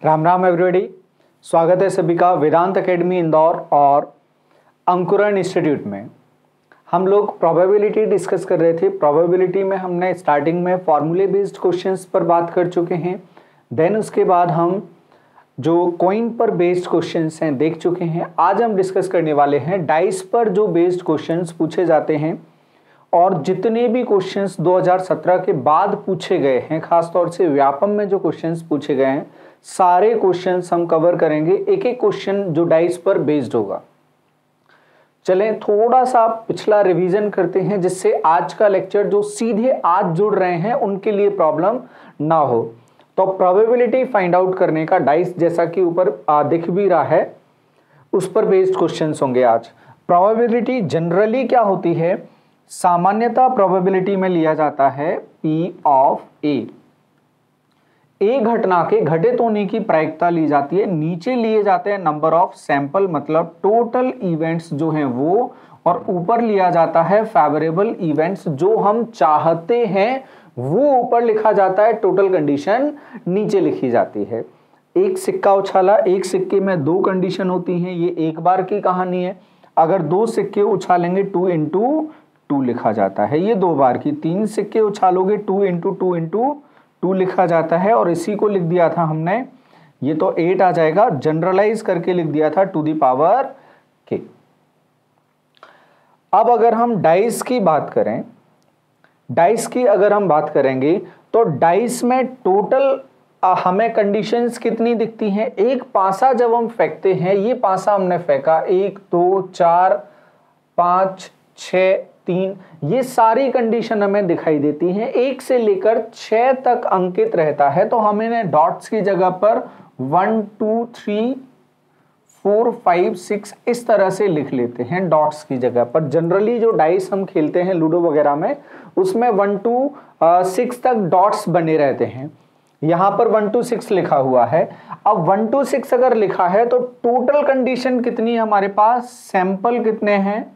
Ram Ram everybody. स्वागत है सभी का वेदांत एकेडमी इंदौर और अंकुरण इंस्टीट्यूट में। हम लोग प्रोबेबिलिटी डिस्कस कर रहे थे। प्रोबेबिलिटी में हमने स्टार्टिंग में फॉर्मूले बेस्ड क्वेश्चंस पर बात कर चुके हैं। देन उसके बाद हम जो कॉइन पर बेस्ड क्वेश्चंस हैं देख चुके हैं। आज हम डिस्कस करने वाले हैं डाइस पर जो बेस्ड क्वेश्चंस पूछे जाते हैं और जितने भी क्वेश्चंस 2017 के बाद पूछे गए हैं, खासतौर से व्यापम में जो क्वेश्चंस पूछे गए हैं सारे क्वेश्चंस हम कवर करेंगे। एक एक क्वेश्चन जो डाइस पर बेस्ड होगा। चलें थोड़ा सा पिछला रिवीजन करते हैं जिससे आज का लेक्चर जो सीधे आज जुड़ रहे हैं उनके लिए प्रॉब्लम ना हो। तो प्रोबेबिलिटी फाइंड आउट करने का डाइस जैसा कि ऊपर दिख भी रहा है उस पर बेस्ड क्वेश्चंस होंगे आज। प्रोबेबिलिटी जनरली क्या होती है? सामान्यतः प्रोबेबिलिटी में लिया जाता है P ऑफ A। एक घटना के घटित होने की प्रायिकता ली जाती है। नीचे लिए जाते हैं नंबर ऑफ सैंपल, मतलब टोटल इवेंट्स जो हैं वो, और ऊपर लिया जाता है फेवरेबल इवेंट्स जो हम चाहते हैं वो ऊपर लिखा जाता है। टोटल कंडीशन नीचे लिखी जाती है। एक सिक्का उछाला, एक सिक्के में दो कंडीशन होती हैं। ये एक बार की कहानी है। अगर दो सिक्के उछालेंगे 2 इंटू 2 लिखा जाता है। ये दो बार की। 3 सिक्के उछालोगे 2 इंटू 2 इंटू 2 लिखा जाता है। और इसी को लिख दिया था हमने, ये तो 8 आ जाएगा, जनरलाइज करके लिख दिया था टू द पावर k। अब अगर हम डाइस की बात करें, डाइस की अगर हम बात करेंगे तो डाइस में टोटल हमें कंडीशंस कितनी दिखती हैं? एक पासा जब हम फेंकते हैं, ये पासा हमने फेंका 1 2 4 5 6 3, ये सारी कंडीशन हमें दिखाई देती हैं। 1 से लेकर 6 तक अंकित रहता है। तो हम इन्हें डॉट्स की जगह पर 1 2 3 4 5 6 इस तरह से लिख लेते हैं डॉट्स की जगह पर। जनरली जो डाइस हम खेलते हैं लूडो वगैरह में उसमें 1 to 6 तक डॉट्स बने रहते हैं। यहां पर 1 to 6 लिखा हुआ है। अब 1 to 6 अगर लिखा है तो टोटल कंडीशन कितनी है हमारे पास? सैंपल कितने हैं?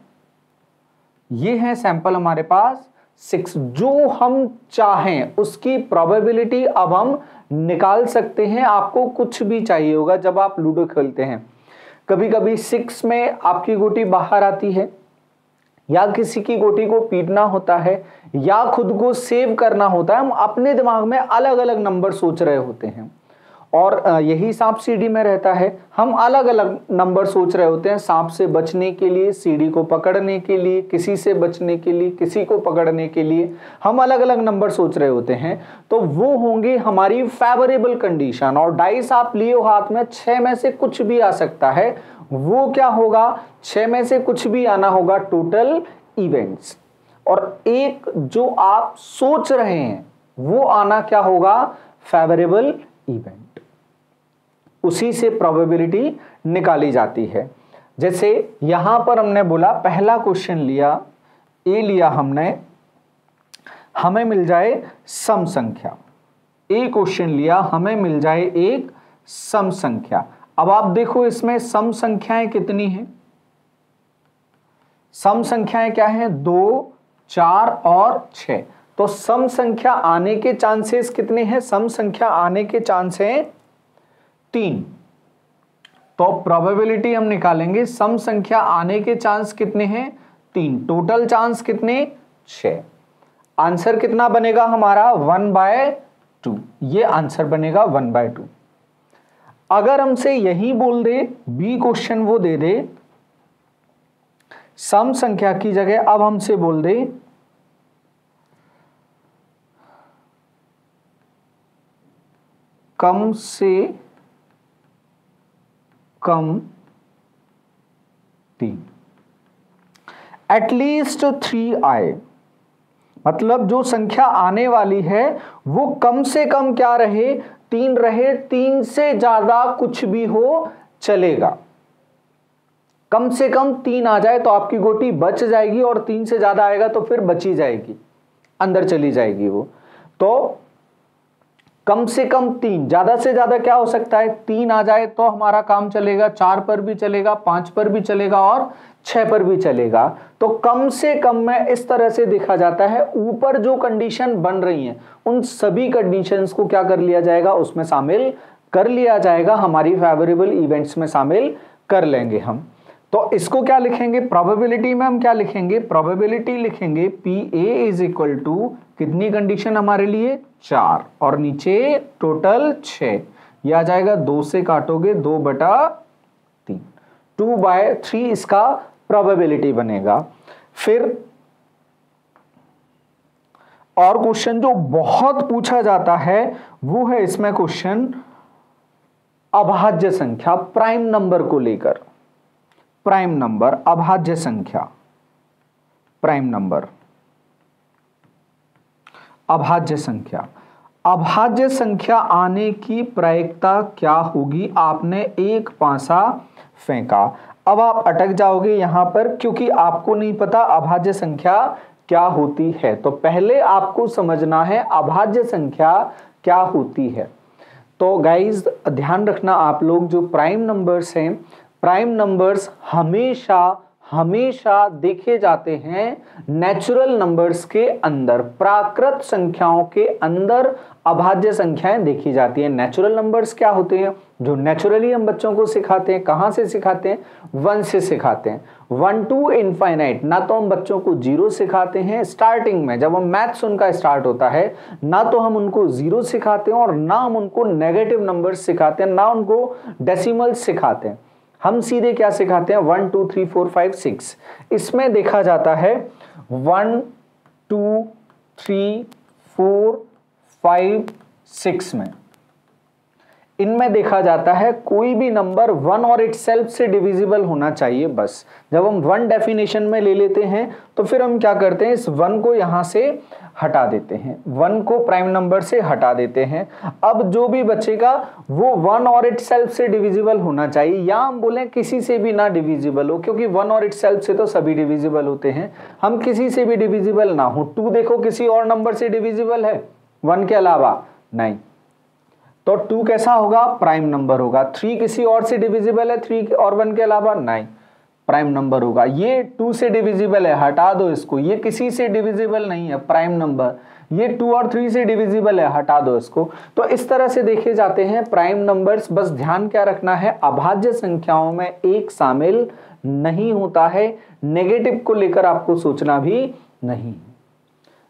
ये है सैंपल हमारे पास 6। जो हम चाहें उसकी प्रोबेबिलिटी अब हम निकाल सकते हैं। आपको कुछ भी चाहिए होगा जब आप लूडो खेलते हैं। कभी कभी 6 में आपकी गोटी बाहर आती है, या किसी की गोटी को पीटना होता है, या खुद को सेव करना होता है। हम अपने दिमाग में अलग अलग नंबर सोच रहे होते हैं और यही सांप सीढ़ी में रहता है। हम अलग अलग नंबर सोच रहे होते हैं सांप से बचने के लिए, सीढ़ी को पकड़ने के लिए, किसी से बचने के लिए, किसी को पकड़ने के लिए हम अलग अलग नंबर सोच रहे होते हैं। तो वो होंगे हमारी फेवरेबल कंडीशन। और डाइस आप लिए हो हाथ में, 6 में से कुछ भी आ सकता है। वो क्या होगा? 6 में से कुछ भी आना होगा टोटल इवेंट्स, और एक जो आप सोच रहे हैं वो आना क्या होगा? Favourable event. उसी से प्रोबेबिलिटी निकाली जाती है। जैसे यहां पर हमने बोला पहला क्वेश्चन लिया, ए लिया हमने, हमें मिल जाए सम संख्या। ए क्वेश्चन लिया, हमें मिल जाए एक सम संख्या। अब आप देखो इसमें सम संख्याएं कितनी हैं? सम संख्याएं क्या हैं? 2 4 और 6। तो सम संख्या आने के चांसेस कितने हैं? सम संख्या आने के चांस हैं 3। तो प्रोबेबिलिटी हम निकालेंगे, सम संख्या आने के चांस कितने हैं? 3। टोटल चांस कितने? 6। आंसर कितना बनेगा हमारा? 1/2। ये आंसर बनेगा 1/2। अगर हमसे यही बोल दे, बी क्वेश्चन वो दे दे, सम संख्या की जगह अब हमसे बोल दे कम से कम 3, एटलीस्ट 3 आए, मतलब जो संख्या आने वाली है वो कम से कम क्या रहे? 3 रहे। 3 से ज्यादा कुछ भी हो चलेगा, कम से कम 3 आ जाए तो आपकी गोटी बच जाएगी, और 3 से ज्यादा आएगा तो फिर बची जाएगी, अंदर चली जाएगी वो। तो कम से कम 3, ज्यादा से ज्यादा क्या हो सकता है? 3 आ जाए तो हमारा काम चलेगा। 4 पर भी चलेगा, 5 पर भी चलेगा और 6 पर भी चलेगा। तो कम से कम में इस तरह से देखा जाता है। ऊपर जो कंडीशन बन रही है उन सभी कंडीशंस को क्या कर लिया जाएगा? उसमें शामिल कर लिया जाएगा, हमारी फेवरेबल इवेंट्स में शामिल कर लेंगे हम। तो इसको क्या लिखेंगे, प्रोबेबिलिटी में हम क्या लिखेंगे, प्रोबेबिलिटी लिखेंगे PA इज इक्वल टू कितनी कंडीशन हमारे लिए 4 और नीचे टोटल 6, यह आ जाएगा 2 से काटोगे 2/3, 2/3 इसका प्रोबेबिलिटी बनेगा। फिर और क्वेश्चन जो बहुत पूछा जाता है वो है इसमें क्वेश्चन अभाज्य संख्या, प्राइम नंबर को लेकर, प्राइम नंबर, अभाज्य संख्या, प्राइम नंबर, अभाज्य संख्या। अभाज्य संख्या आने की प्रायिकता क्या होगी, आपने एक पासा फेंका। अब आप अटक जाओगे यहां पर क्योंकि आपको नहीं पता अभाज्य संख्या क्या होती है। तो पहले आपको समझना है अभाज्य संख्या क्या होती है। तो गाइज ध्यान रखना आप लोग, जो प्राइम नंबर्स हैं, प्राइम नंबर्स हमेशा हमेशा देखे जाते हैं नेचुरल नंबर्स के अंदर, प्राकृत संख्याओं के अंदर अभाज्य संख्याएं देखी जाती हैं। नेचुरल नंबर्स क्या होते हैं, जो नेचुरली हम बच्चों को सिखाते हैं, कहां से सिखाते हैं, 1 से सिखाते हैं, 1 to इनफाइनाइट। ना तो हम बच्चों को 0 सिखाते हैं स्टार्टिंग में, जब हम मैथ्स उनका स्टार्ट होता है, ना तो हम उनको 0 सिखाते हैं और ना हम उनको नेगेटिव नंबर्स सिखाते हैं, ना उनको डेसिमल सिखाते हैं। हम सीधे क्या सिखाते हैं, 1 2 3 4 5 6। इसमें देखा जाता है 1 2 3 4 5 6 में, इनमें देखा जाता है कोई भी नंबर 1 और इटसेल्फ से डिविजिबल होना चाहिए बस। जब हम 1 डेफिनेशन में ले लेते हैं तो फिर हम क्या करते हैं, इस 1 को यहां से हटा देते हैं, 1 को प्राइम नंबर से हटा देते हैं। अब जो भी बचेगा वो 1 और इटसेल्फ से डिविजिबल होना चाहिए, या हम बोलें किसी से भी ना डिविजिबल हो, क्योंकि 1 और इटसेल्फ से तो सभी डिविजिबल होते हैं, हम किसी से भी डिविजिबल ना हो। 2 देखो किसी और नंबर से डिविजिबल है 1 के अलावा, नहीं, तो 2 कैसा होगा, प्राइम नंबर होगा। 3 किसी और से डिविजिबल है 3 और 1 के अलावा, नहीं, प्राइम नंबर होगा। ये 2 से डिविजिबल है, हटा दो इसको, ये किसी से डिविजिबल नहीं है, प्राइम नंबर। ये 2 और 3 से डिविजिबल है, हटा दो इसको। तो इस तरह से देखे जाते हैं प्राइम नंबर्स। बस ध्यान क्या रखना है, अभाज्य संख्याओं में एक शामिल नहीं होता है, नेगेटिव को लेकर आपको सोचना भी नहीं,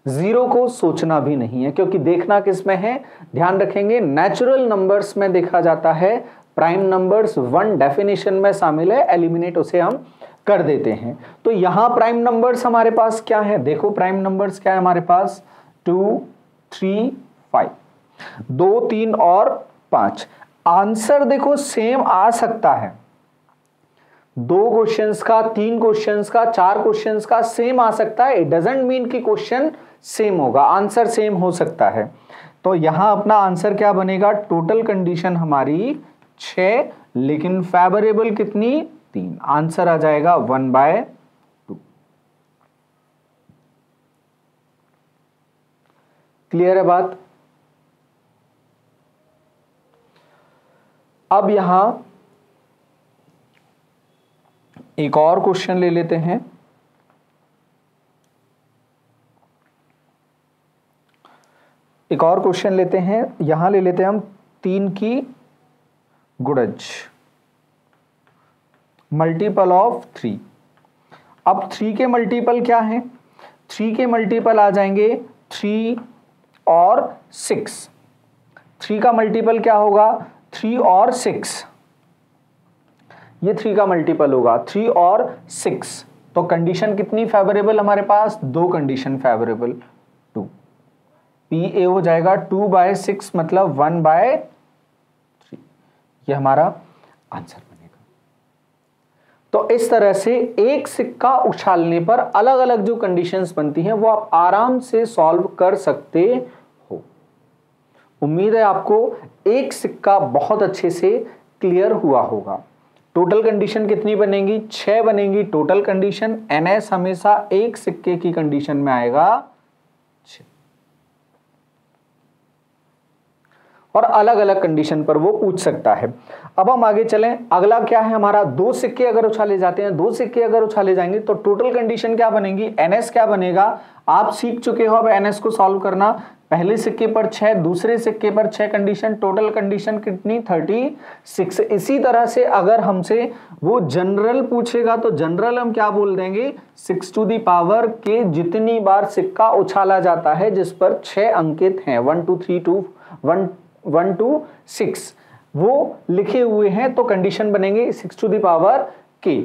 0 को सोचना भी नहीं है, क्योंकि देखना किसमें है, ध्यान रखेंगे नेचुरल नंबर्स में देखा जाता है प्राइम नंबर्स 1 डेफिनेशन में शामिल है, एलिमिनेट उसे हम कर देते हैं। तो यहां प्राइम नंबर्स हमारे पास क्या है, देखो प्राइम नंबर्स क्या है हमारे पास, 2 3 5, 2 3 और 5। आंसर देखो सेम आ सकता है, 2 क्वेश्चंस का, 3 क्वेश्चंस का, 4 क्वेश्चंस का सेम आ सकता है। इट डजंट मीन कि क्वेश्चन सेम होगा, आंसर सेम हो सकता है। तो यहां अपना आंसर क्या बनेगा, टोटल कंडीशन हमारी 6, लेकिन फेवरेबल कितनी, 3। आंसर आ जाएगा 1/2। क्लियर है बात। अब यहां एक और क्वेश्चन ले लेते हैं। एक और क्वेश्चन लेते हैं, यहां ले लेते हैं हम 3 की गुणज, मल्टीपल ऑफ 3। अब 3 के मल्टीपल क्या है, 3 के मल्टीपल आ जाएंगे 3 और 6। 3 का मल्टीपल क्या होगा, 3 और 6, ये 3 का मल्टीपल होगा 3 और 6। तो कंडीशन कितनी फेवरेबल हमारे पास, 2 कंडीशन फेवरेबल, 2। PA हो जाएगा 2/6 मतलब 1/3, ये हमारा आंसर बनेगा। तो इस तरह से एक सिक्का उछालने पर अलग अलग जो कंडीशंस बनती हैं वो आप आराम से सॉल्व कर सकते हो। उम्मीद है आपको एक सिक्का बहुत अच्छे से क्लियर हुआ होगा। टोटल कंडीशन कितनी बनेगी, 6 बनेगी टोटल कंडीशन। NS हमेशा एक सिक्के की कंडीशन में आएगा 6, और अलग अलग कंडीशन पर वो पूछ सकता है। अब हम आगे चलें, अगला क्या है हमारा, 2 सिक्के अगर उछाले जाते हैं, 2 सिक्के अगर उछाले जाएंगे तो टोटल कंडीशन क्या बनेगी, NS क्या बनेगा। आप सीख चुके हो अब NS को सॉल्व करना। पहले सिक्के पर 6, दूसरे सिक्के पर 6 कंडीशन, टोटल कंडीशन कितनी 36। इसी तरह से अगर हमसे वो जनरल पूछेगा तो जनरल हम क्या बोल देंगे, 6 टू दी पावर के जितनी बार सिक्का उछाला जाता है जिस पर 6 अंकित हैं, 1 2 3 2 1 2 6 वो लिखे हुए हैं, तो कंडीशन बनेंगे 6 टू दी पावर के।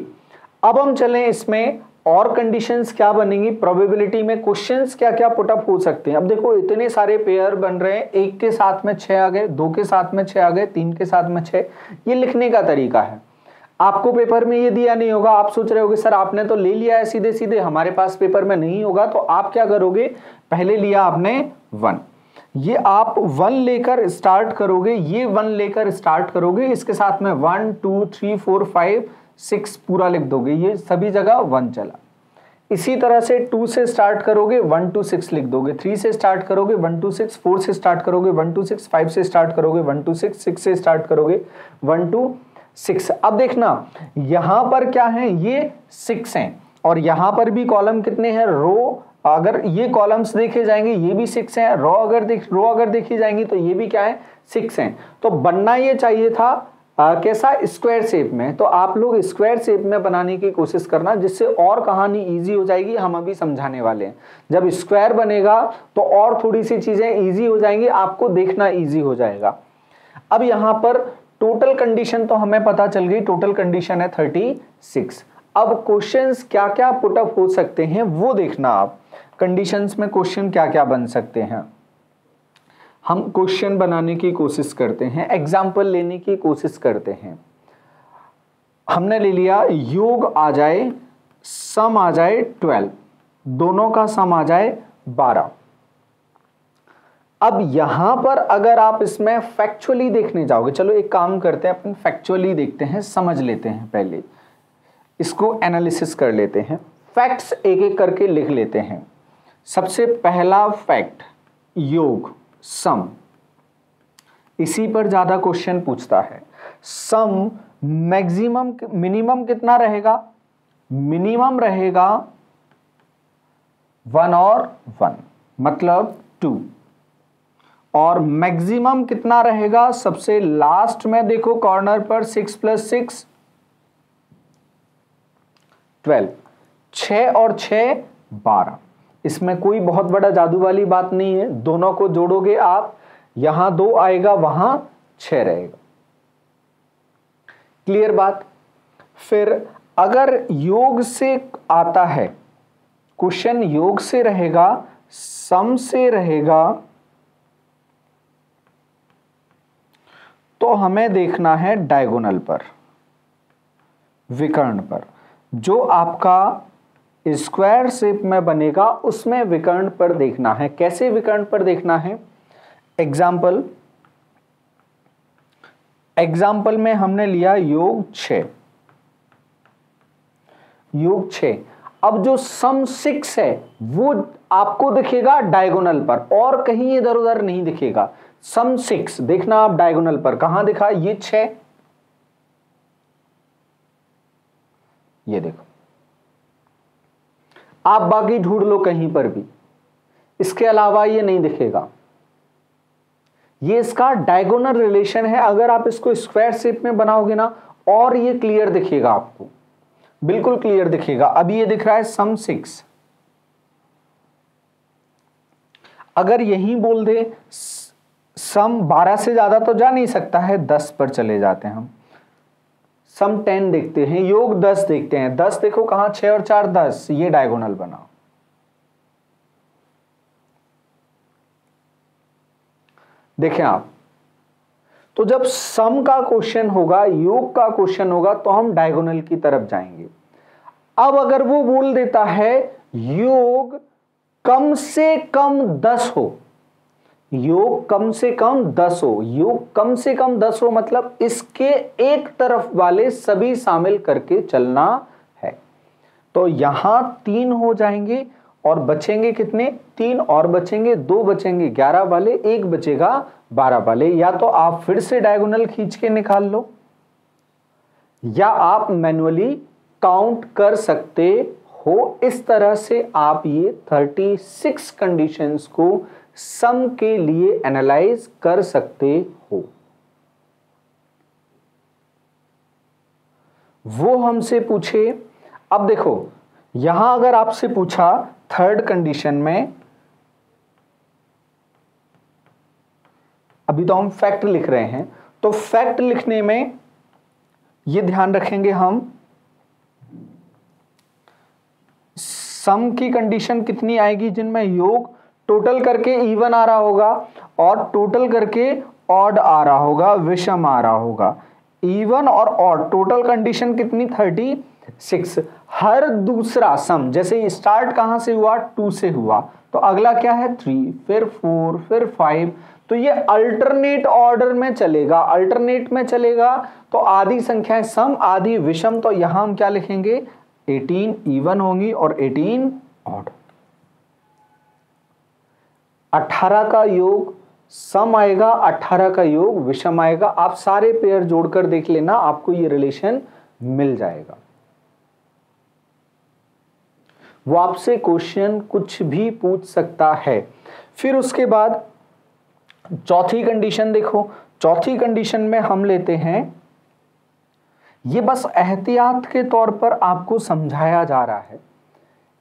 अब हम चलें इसमें और कंडीशंस क्या बनेंगी, प्रोबेबिलिटी में क्वेश्चंस क्या क्या पुटअप हो सकते हैं। अब देखो इतने सारे पेयर बन रहे हैं, 1 के साथ में 6 आ गए, 2 के साथ में 6 आ गए, 3 के साथ में 6, ये लिखने का तरीका है। आपको पेपर में ये दिया नहीं होगा, आप सोच रहे होगे सर आपने तो ले लिया है सीधे सीधे, हमारे पास पेपर में नहीं होगा, तो आप क्या करोगे, पहले लिया आपने 1, ये आप 1 लेकर स्टार्ट करोगे, ये 1 लेकर स्टार्ट करोगे, इसके साथ में 1 2 3 4 5 6 पूरा लिख दोगे, ये सभी जगह 1 चला। इसी तरह से 2 से स्टार्ट करोगे 1 2 6 लिख दोगे, 3 से स्टार्ट करोगे 1 2 6, 4 से स्टार्ट करोगे 1 2 6, 5 से स्टार्ट करोगे 1 2 6, 6 से स्टार्ट करोगे 1 2 6। अब देखना यहां पर क्या है, ये 6 हैं और यहां पर भी कॉलम कितने हैं, रो, अगर ये कॉलम्स देखे जाएंगे ये भी 6 हैं, रो अगर देखी जाएंगी तो ये भी क्या है 6 हैं। तो बनना ये चाहिए था कैसा, स्क्वायर शेप में। तो आप लोग स्क्वायर शेप में बनाने की कोशिश करना, जिससे और कहानी इजी हो जाएगी, हम अभी समझाने वाले हैं। जब स्क्वायर बनेगा तो और थोड़ी सी चीजें इजी हो जाएंगी, आपको देखना इजी हो जाएगा। अब यहां पर टोटल कंडीशन तो हमें पता चल गई, टोटल कंडीशन है 36। अब क्वेश्चंस क्या क्या पुटअप हो सकते हैं वो देखना आप, कंडीशंस में क्वेश्चन क्या क्या बन सकते हैं। हम क्वेश्चन बनाने की कोशिश करते हैं, एग्जाम्पल लेने की कोशिश करते हैं। हमने ले लिया योग आ जाए, सम आ जाए 12, दोनों का सम आ जाए 12। अब यहां पर अगर आप इसमें फैक्चुअली देखने जाओगे, चलो एक काम करते हैं अपन फैक्चुअली देखते हैं, समझ लेते हैं, पहले इसको एनालिसिस कर लेते हैं, फैक्ट्स एक एक करके लिख लेते हैं। सबसे पहला फैक्ट योग सम, इसी पर ज्यादा क्वेश्चन पूछता है। सम मैक्सिमम मिनिमम कितना रहेगा, मिनिमम रहेगा 1 और 1 मतलब 2, और मैक्सिमम कितना रहेगा, सबसे लास्ट में देखो कॉर्नर पर 6 + 6 12, 6 और 6 12। इसमें कोई बहुत बड़ा जादू वाली बात नहीं है, दोनों को जोड़ोगे आप, यहां 2 आएगा वहां 6 रहेगा, क्लियर बात। फिर अगर योग से आता है क्वेश्चन, योग से रहेगा, सम से रहेगा, तो हमें देखना है डायगोनल पर, विकर्ण पर, जो आपका स्क्वायर शेप में बनेगा उसमें विकर्ण पर देखना है। कैसे विकर्ण पर देखना है, एग्जाम्पल में हमने लिया योग 6, योग 6। अब जो सम 6 है वो आपको दिखेगा डायगोनल पर, और कहीं इधर उधर नहीं दिखेगा। सम 6 देखना आप डायगोनल पर, कहां दिखा, ये 6, ये देखो, आप बाकी ढूंढ लो कहीं पर भी, इसके अलावा ये नहीं दिखेगा। ये इसका डायगोनल रिलेशन है। अगर आप इसको स्क्वायर शेप में बनाओगे ना, और ये क्लियर दिखेगा आपको, बिल्कुल क्लियर दिखेगा। अभी ये दिख रहा है सम 6, अगर यही बोल दे सम 12 से ज्यादा तो जा नहीं सकता है, 10 पर चले जाते हैं हम, सम 10 देखते हैं, योग 10 देखते हैं, 10 देखो कहां, 6 और 4 10, ये डायगोनल बना। देखें आप, तो जब सम का क्वेश्चन होगा, योग का क्वेश्चन होगा, तो हम डायगोनल की तरफ जाएंगे। अब अगर वो बोल देता है योग कम से कम 10 हो, योग कम से कम 10 हो, योग कम से कम 10 हो मतलब इसके एक तरफ वाले सभी शामिल करके चलना है। तो यहां 3 हो जाएंगे और बचेंगे कितने, 3 और बचेंगे, 2 बचेंगे 11 वाले, 1 बचेगा 12 वाले। या तो आप फिर से डायगोनल खींच के निकाल लो, या आप मैन्युअली काउंट कर सकते हो। इस तरह से आप ये 36 कंडीशंस को सम के लिए एनालाइज कर सकते हो। वो हमसे पूछे, अब देखो यहां अगर आपसे पूछा थर्ड कंडीशन में, अभी तो हम फैक्ट लिख रहे हैं, तो फैक्ट लिखने में ये ध्यान रखेंगे हम, सम की कंडीशन कितनी आएगी जिनमें योग टोटल करके इवन आ रहा होगा और टोटल करके ऑड आ रहा होगा, विषम आ रहा होगा। इवन और ऑड टोटल कंडीशन कितनी 36। हर दूसरा सम, जैसे स्टार्ट कहां से हुआ 2 से हुआ, तो अगला क्या है 3, फिर 4, फिर 5, तो ये अल्टरनेट ऑर्डर में चलेगा। अल्टरनेट में चलेगा तो आधी संख्याएं सम आधी विषम, तो यहां हम क्या लिखेंगे 18 इवन होंगी और 18 ऑड। 18 का योग सम आएगा, 18 का योग विषम आएगा। आप सारे पेयर जोड़कर देख लेना, आपको ये रिलेशन मिल जाएगा। वो आपसे क्वेश्चन कुछ भी पूछ सकता है। फिर उसके बाद चौथी कंडीशन देखो, चौथी कंडीशन में हम लेते हैं, ये बस एहतियात के तौर पर आपको समझाया जा रहा है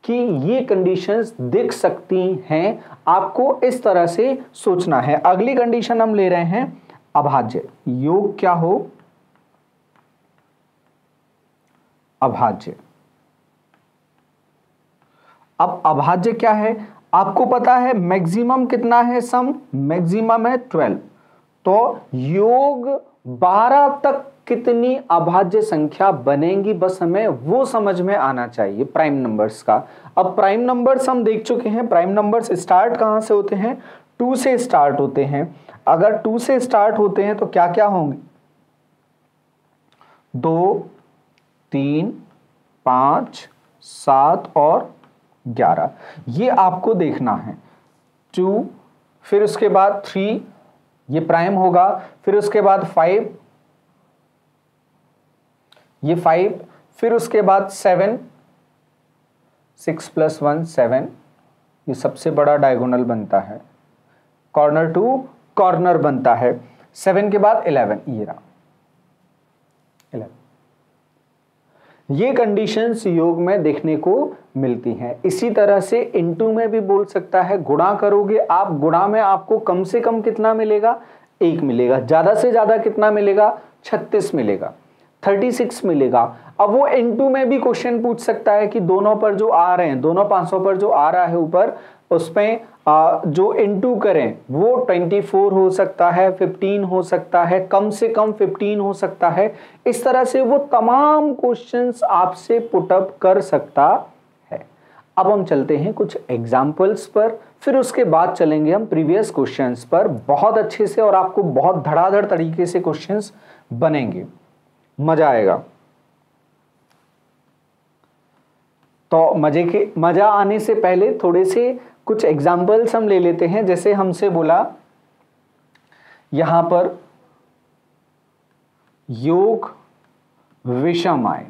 कि ये कंडीशंस दिख सकती हैं, आपको इस तरह से सोचना है। अगली कंडीशन हम ले रहे हैं अभाज्य। योग क्या हो, अभाज्य। अब अभाज्य क्या है, आपको पता है मैक्सिमम कितना है सम, मैक्सिमम है 12, तो योग 12 तक कितनी अभाज्य संख्या बनेंगी, बस हमें वो समझ में आना चाहिए प्राइम नंबर्स का। अब प्राइम नंबर्स हम देख चुके हैं, प्राइम नंबर्स स्टार्ट कहां से होते हैं 2 से स्टार्ट होते हैं। अगर 2 से स्टार्ट होते हैं तो क्या क्या होंगे 2, 3, 5, 7 और 11, ये आपको देखना है। 2, फिर उसके बाद 3 ये प्राइम होगा, फिर उसके बाद 5 ये 5, फिर उसके बाद 7, 6 + 1 7, ये सबसे बड़ा डायगोनल बनता है, कॉर्नर टू कॉर्नर बनता है। 7 के बाद 11 ये रहा 11। ये कंडीशंस योग में देखने को मिलती हैं। इसी तरह से इनटू में भी बोल सकता है, गुणा करोगे आप, गुणा में आपको कम से कम कितना मिलेगा 1 मिलेगा, ज्यादा से ज्यादा कितना मिलेगा 36 मिलेगा, 36 मिलेगा। अब वो इनटू में भी क्वेश्चन पूछ सकता है कि दोनों पर जो आ रहे हैं, दोनों 500 पर जो आ रहा है ऊपर, उसमें जो इनटू करें वो 24 हो सकता है, 15 हो सकता है, कम से कम 15 हो सकता है। इस तरह से वो तमाम क्वेश्चंस आपसे पुटअप कर सकता है। अब हम चलते हैं कुछ एग्जाम्पल्स पर, फिर उसके बाद चलेंगे हम प्रीवियस क्वेश्चंस पर बहुत अच्छे से, और आपको बहुत धड़ाधड़ तरीके से क्वेश्चंस बनेंगे, मजा आएगा। तो मजा आने से पहले थोड़े से कुछ एग्जाम्पल्स हम ले लेते हैं। जैसे हमसे बोला यहां पर योग विषम आए,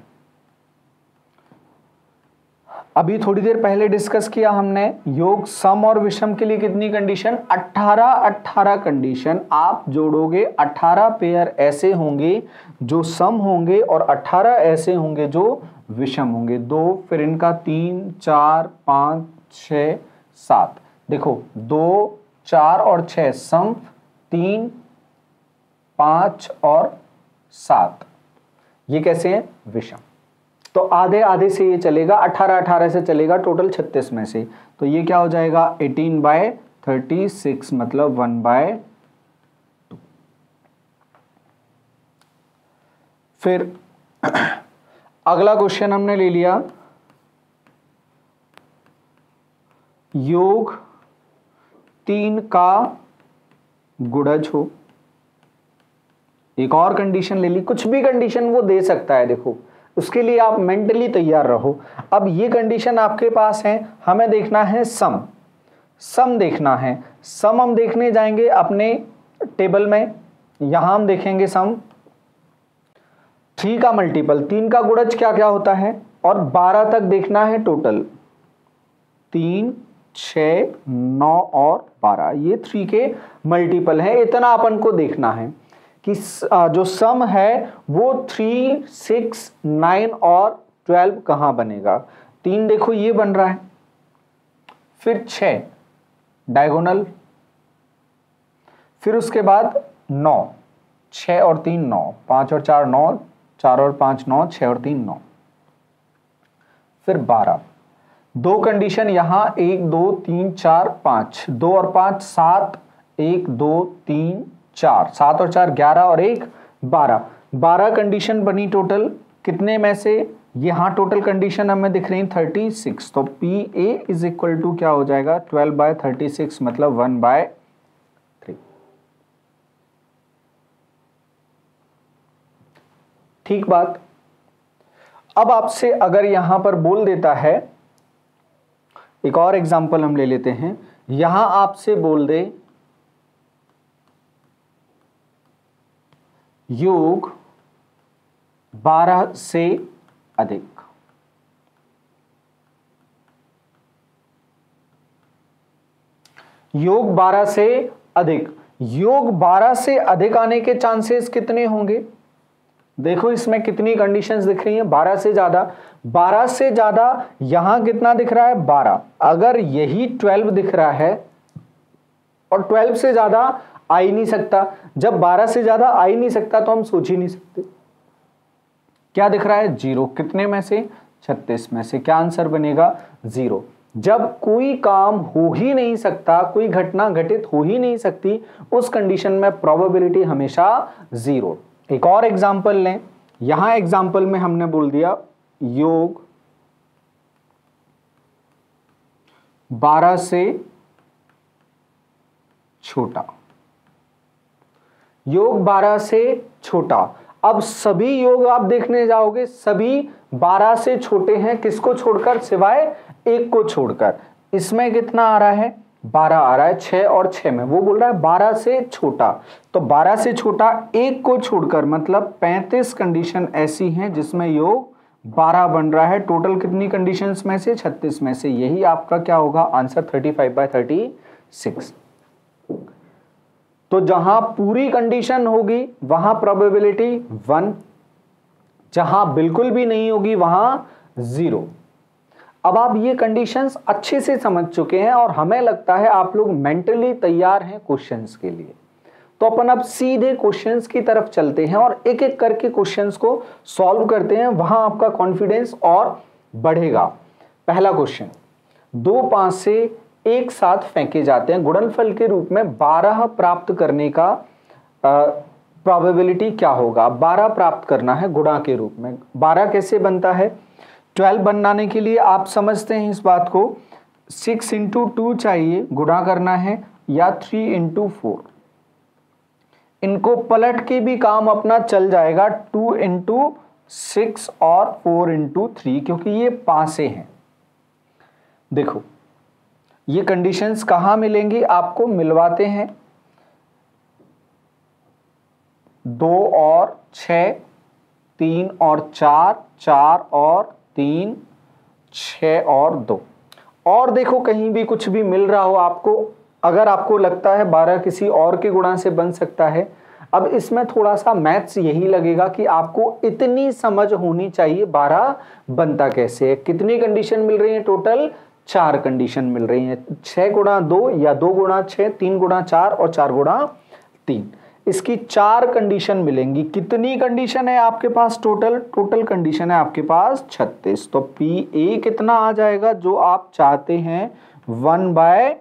अभी थोड़ी देर पहले डिस्कस किया हमने, योग सम और विषम के लिए कितनी कंडीशन 18 कंडीशन। आप जोड़ोगे 18 पेयर ऐसे होंगे जो सम होंगे और 18 ऐसे होंगे जो विषम होंगे। 2 फिर इनका 3, 4, 5, 6, 7, देखो 2, 4 और 6 सम, 3, 5 और 7 ये कैसे हैं विषम। तो आधे आधे से ये चलेगा, 18 से चलेगा, टोटल 36 में से। तो ये क्या हो जाएगा 18/36 मतलब 1/2। फिर अगला क्वेश्चन हमने ले लिया, योग 3 का गुणज हो। एक और कंडीशन ले ली, कुछ भी कंडीशन वो दे सकता है, देखो उसके लिए आप मेंटली तैयार रहो। अब ये कंडीशन आपके पास है, हमें देखना है सम देखना है। सम हम देखने जाएंगे अपने टेबल में, यहां हम देखेंगे सम 3 का मल्टीपल, 3 का गुणज क्या क्या होता है, और 12 तक देखना है टोटल, 3, 6, 9 और 12, ये 3 के मल्टीपल है। इतना अपन को देखना है कि जो सम है वो 3, 6, 9 और 12 कहां बनेगा। 3 देखो ये बन रहा है, फिर 6 डायगोनल, फिर उसके बाद 9, 6 और 3 9, 5 और 4 9, 4 और 5 9, 6 और 3 9, फिर 12, 2 कंडीशन यहां 1 2 3 4 5, 2 और 5 7, 1 2 3 4, 7 और 4 11 और 1 12, 12 कंडीशन बनी टोटल। कितने में से, यहां टोटल कंडीशन हमें दिख रही है 36, तो P A is equal to क्या हो जाएगा 12/36 मतलब 1/3। ठीक बात। अब आपसे अगर यहां पर बोल देता है, एक और एग्जांपल हम ले लेते हैं, यहां आपसे बोल दे योग 12 से अधिक, योग 12 से अधिक, योग 12 से अधिक आने के चांसेस कितने होंगे। देखो इसमें कितनी कंडीशंस दिख रही हैं, 12 से ज्यादा, 12 से ज्यादा यहां कितना दिख रहा है 12, अगर यही 12 दिख रहा है और 12 से ज्यादा आ ही नहीं सकता, जब 12 से ज्यादा आ ही नहीं सकता तो हम सोच ही नहीं सकते। क्या दिख रहा है 0, कितने में से 36 में से, क्या आंसर बनेगा 0। जब कोई काम हो ही नहीं सकता, कोई घटना घटित हो ही नहीं सकती, उस कंडीशन में प्रोबेबिलिटी हमेशा 0। एक और एग्जांपल लें, यहां एग्जांपल में हमने बोल दिया योग 12 से छोटा, योग 12 से छोटा। अब सभी योग आप देखने जाओगे सभी 12 से छोटे हैं, किसको छोड़कर, सिवाय एक को छोड़कर। इसमें कितना आ रहा है 12 आ रहा है, 6 और 6 में, वो बोल रहा है 12 से छोटा, तो 12 से छोटा एक को छोड़कर मतलब 35 कंडीशन ऐसी हैं जिसमें योग 12 बन रहा है। टोटल कितनी कंडीशंस में से 36 में से, यही आपका क्या होगा आंसर 35/36। तो जहां पूरी कंडीशन होगी वहां प्रोबेबिलिटी 1, जहां बिल्कुल भी नहीं होगी वहां 0। अब आप ये कंडीशंस अच्छे से समझ चुके हैं और हमें लगता है आप लोग मेंटली तैयार हैं क्वेश्चंस के लिए। तो अपन अब सीधे क्वेश्चंस की तरफ चलते हैं और एक एक करके क्वेश्चंस को सॉल्व करते हैं, वहां आपका कॉन्फिडेंस और बढ़ेगा। पहला क्वेश्चन, 2 5 से एक साथ फेंके जाते हैं, गुणनफल के रूप में 12 प्राप्त करने का प्रोबेबिलिटी क्या होगा। 12 प्राप्त करना है गुणा के रूप में, 12 कैसे बनता है, 12 बनाने के लिए आप समझते हैं इस बात को, 6 × 2 चाहिए गुणा करना है, या 3 × 4। इनको पलट के भी काम अपना चल जाएगा, 2 × 6 और 4 × 3, क्योंकि ये पासे हैं। देखो ये कंडीशंस कहां मिलेंगी, आपको मिलवाते हैं, 2 और 6, 3 और 4, 4 और 3, 6 और 2। और देखो कहीं भी कुछ भी मिल रहा हो आपको, अगर आपको लगता है 12 किसी और के गुणा से बन सकता है, अब इसमें थोड़ा सा मैथ्स यही लगेगा कि आपको इतनी समझ होनी चाहिए 12 बनता कैसे है। कितनी कंडीशन मिल रही है टोटल, 4 कंडीशन मिल रही है, 6 × 2 या 2 × 6, 3 × 4 और 4 × 3, इसकी 4 कंडीशन मिलेंगी। कितनी कंडीशन है आपके पास टोटल कंडीशन है आपके पास 36। तो पी ए कितना आ जाएगा जो आप चाहते हैं 1/9।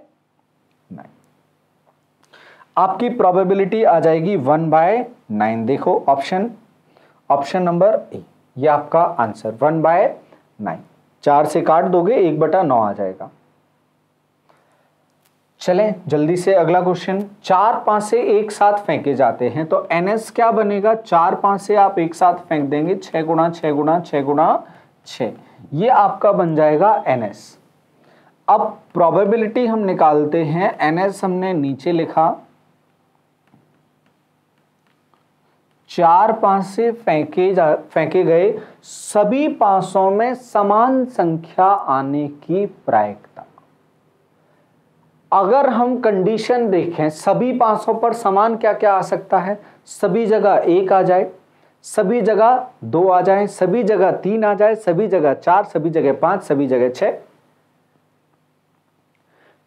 आपकी प्रोबेबिलिटी आ जाएगी 1/9। देखो ऑप्शन नंबर ए, ये आपका आंसर 1/9। 4 से काट दोगे 1/9 आ जाएगा। चलें जल्दी से अगला क्वेश्चन, 4 5 से एक साथ फेंके जाते हैं तो NS क्या बनेगा, 4 5 से आप एक साथ फेंक देंगे, 6 × 6 × 6 × 6, ये आपका बन जाएगा NS। अब प्रोबेबिलिटी हम निकालते हैं, NS हमने नीचे लिखा, 4 5 से फेंके गए सभी पासों में समान संख्या आने की प्रायिकता। अगर हम कंडीशन देखें सभी पासों पर समान क्या क्या आ सकता है, सभी जगह 1 आ जाए, सभी जगह 2 आ जाए, सभी जगह 3 आ जाए, सभी जगह 4, सभी जगह 5, सभी जगह 6।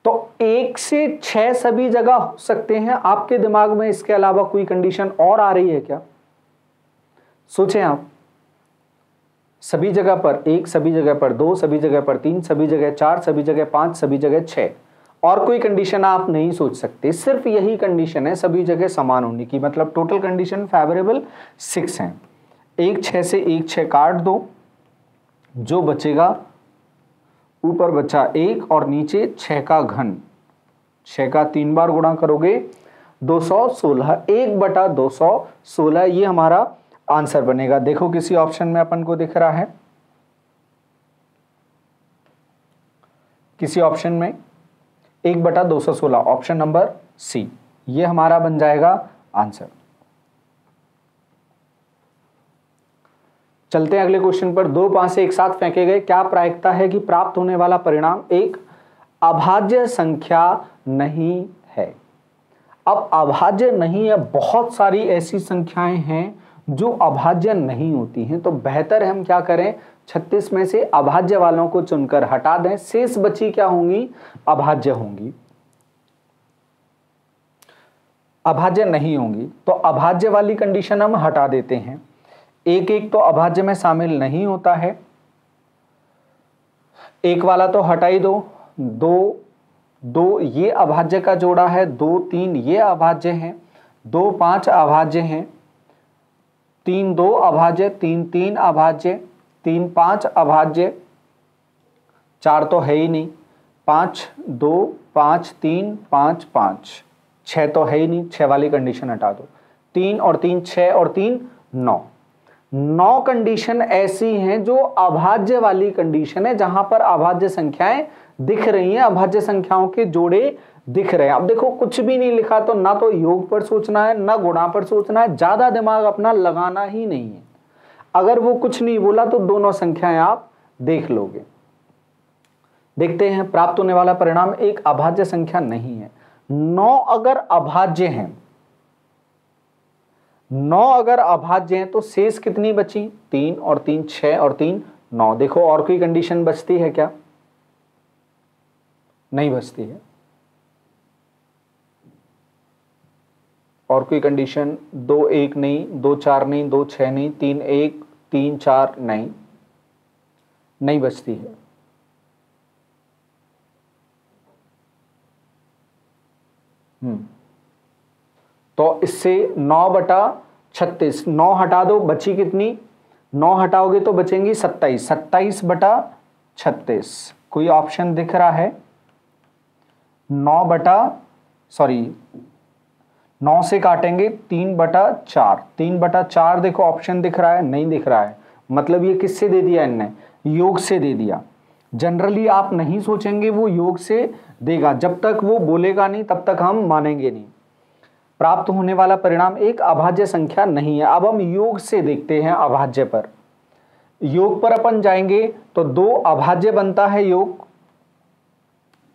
तो 1 से 6 सभी जगह हो सकते हैं। आपके दिमाग में इसके अलावा कोई कंडीशन और आ रही है क्या? सोचें आप। सभी जगह पर 1, सभी जगह पर 2, सभी जगह पर 3, सभी जगह 4, सभी जगह 5, सभी जगह 6। और कोई कंडीशन आप नहीं सोच सकते, सिर्फ यही कंडीशन है सभी जगह समान होने की। मतलब टोटल कंडीशन फेवरेबल 6 हैं। 1 6 से 1 6 काट दो, जो बचेगा ऊपर बचा 1 और नीचे 6 का घन। 6 का 3 बार गुणा करोगे 216, 1/216 ये हमारा आंसर बनेगा। देखो किसी ऑप्शन में अपन को दिख रहा है, किसी ऑप्शन में 1/216, ऑप्शन नंबर सी, ये हमारा बन जाएगा आंसर। चलते हैं अगले क्वेश्चन पर। 2 पासे एक साथ फेंके गए, क्या प्रायिकता है कि प्राप्त होने वाला परिणाम एक अभाज्य संख्या नहीं है? अब अभाज्य नहीं है, बहुत सारी ऐसी संख्याएं हैं जो अभाज्य नहीं होती हैं, तो बेहतर है हम क्या करें, 36 में से अभाज्य वालों को चुनकर हटा दें, शेष बची क्या होंगी, अभाज्य होंगी, अभाज्य नहीं होंगी। तो अभाज्य वाली कंडीशन हम हटा देते हैं। 1 1 तो अभाज्य में शामिल नहीं होता है, 1 वाला तो हटा ही दो। 2 2 ये अभाज्य का जोड़ा है, 2 3 ये अभाज्य हैं, 2 5 अभाज्य हैं, 3 2 अभाज्य, 3 3 अभाज्य, 3 5 अभाज्य, 4 तो है ही नहीं, 5 2 5 3 5 5, 6 तो है ही नहीं, 6 वाली कंडीशन हटा दो। 3 और 3 6 और 3 9, 9 कंडीशन ऐसी हैं जो अभाज्य वाली कंडीशन है, जहां पर अभाज्य संख्याएं दिख रही हैं, अभाज्य संख्याओं के जोड़े दिख रहे हैं। अब देखो कुछ भी नहीं लिखा तो ना तो योग पर सोचना है ना गुणा पर सोचना है, ज्यादा दिमाग अपना लगाना ही नहीं है। अगर वो कुछ नहीं बोला तो दोनों संख्याएं आप देख लोगे। देखते हैं, प्राप्त होने वाला परिणाम एक अभाज्य संख्या नहीं है। 9 अगर अभाज्य हैं, 9 अगर अभाज्य हैं तो शेष कितनी बची, 3 और 3 6 और 3 9। देखो और कोई कंडीशन बचती है क्या? नहीं बचती है। और कोई कंडीशन 2 1 नहीं, 2 4 नहीं, 2 6 नहीं, 3 1 3 4 नहीं, नहीं बचती है। तो इससे 9/36, 9 हटा दो, बची कितनी, 9 हटाओगे तो बचेंगी 27, 27/36। कोई ऑप्शन दिख रहा है? 9 से काटेंगे 3/4, 3/4 देखो ऑप्शन दिख रहा है, नहीं दिख रहा है, मतलब ये किससे दे दिया इनने, योग से दे दिया। जनरली आप नहीं सोचेंगे वो योग से देगा, जब तक वो बोलेगा नहीं तब तक हम मानेंगे नहीं। प्राप्त होने वाला परिणाम एक अभाज्य संख्या नहीं है। अब हम योग से देखते हैं, अभाज्य पर, योग पर अपन जाएंगे तो 2 अभाज्य बनता है योग।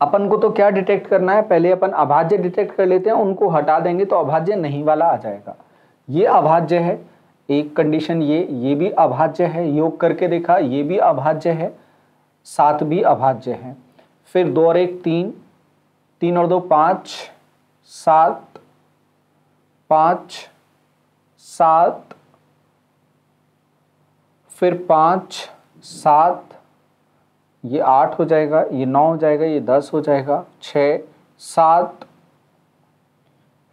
अपन को तो क्या डिटेक्ट करना है, पहले अपन अभाज्य डिटेक्ट कर लेते हैं, उनको हटा देंगे तो अभाज्य नहीं वाला आ जाएगा। ये अभाज्य है, एक कंडीशन ये भी अभाज्य है, योग करके देखा ये भी अभाज्य है, 7 भी अभाज्य है। फिर 2 और 1 3, 3 और 2 5, 7 5 7, फिर 5 7, ये 8 हो जाएगा, ये 9 हो जाएगा, ये 10 हो जाएगा, 6 7,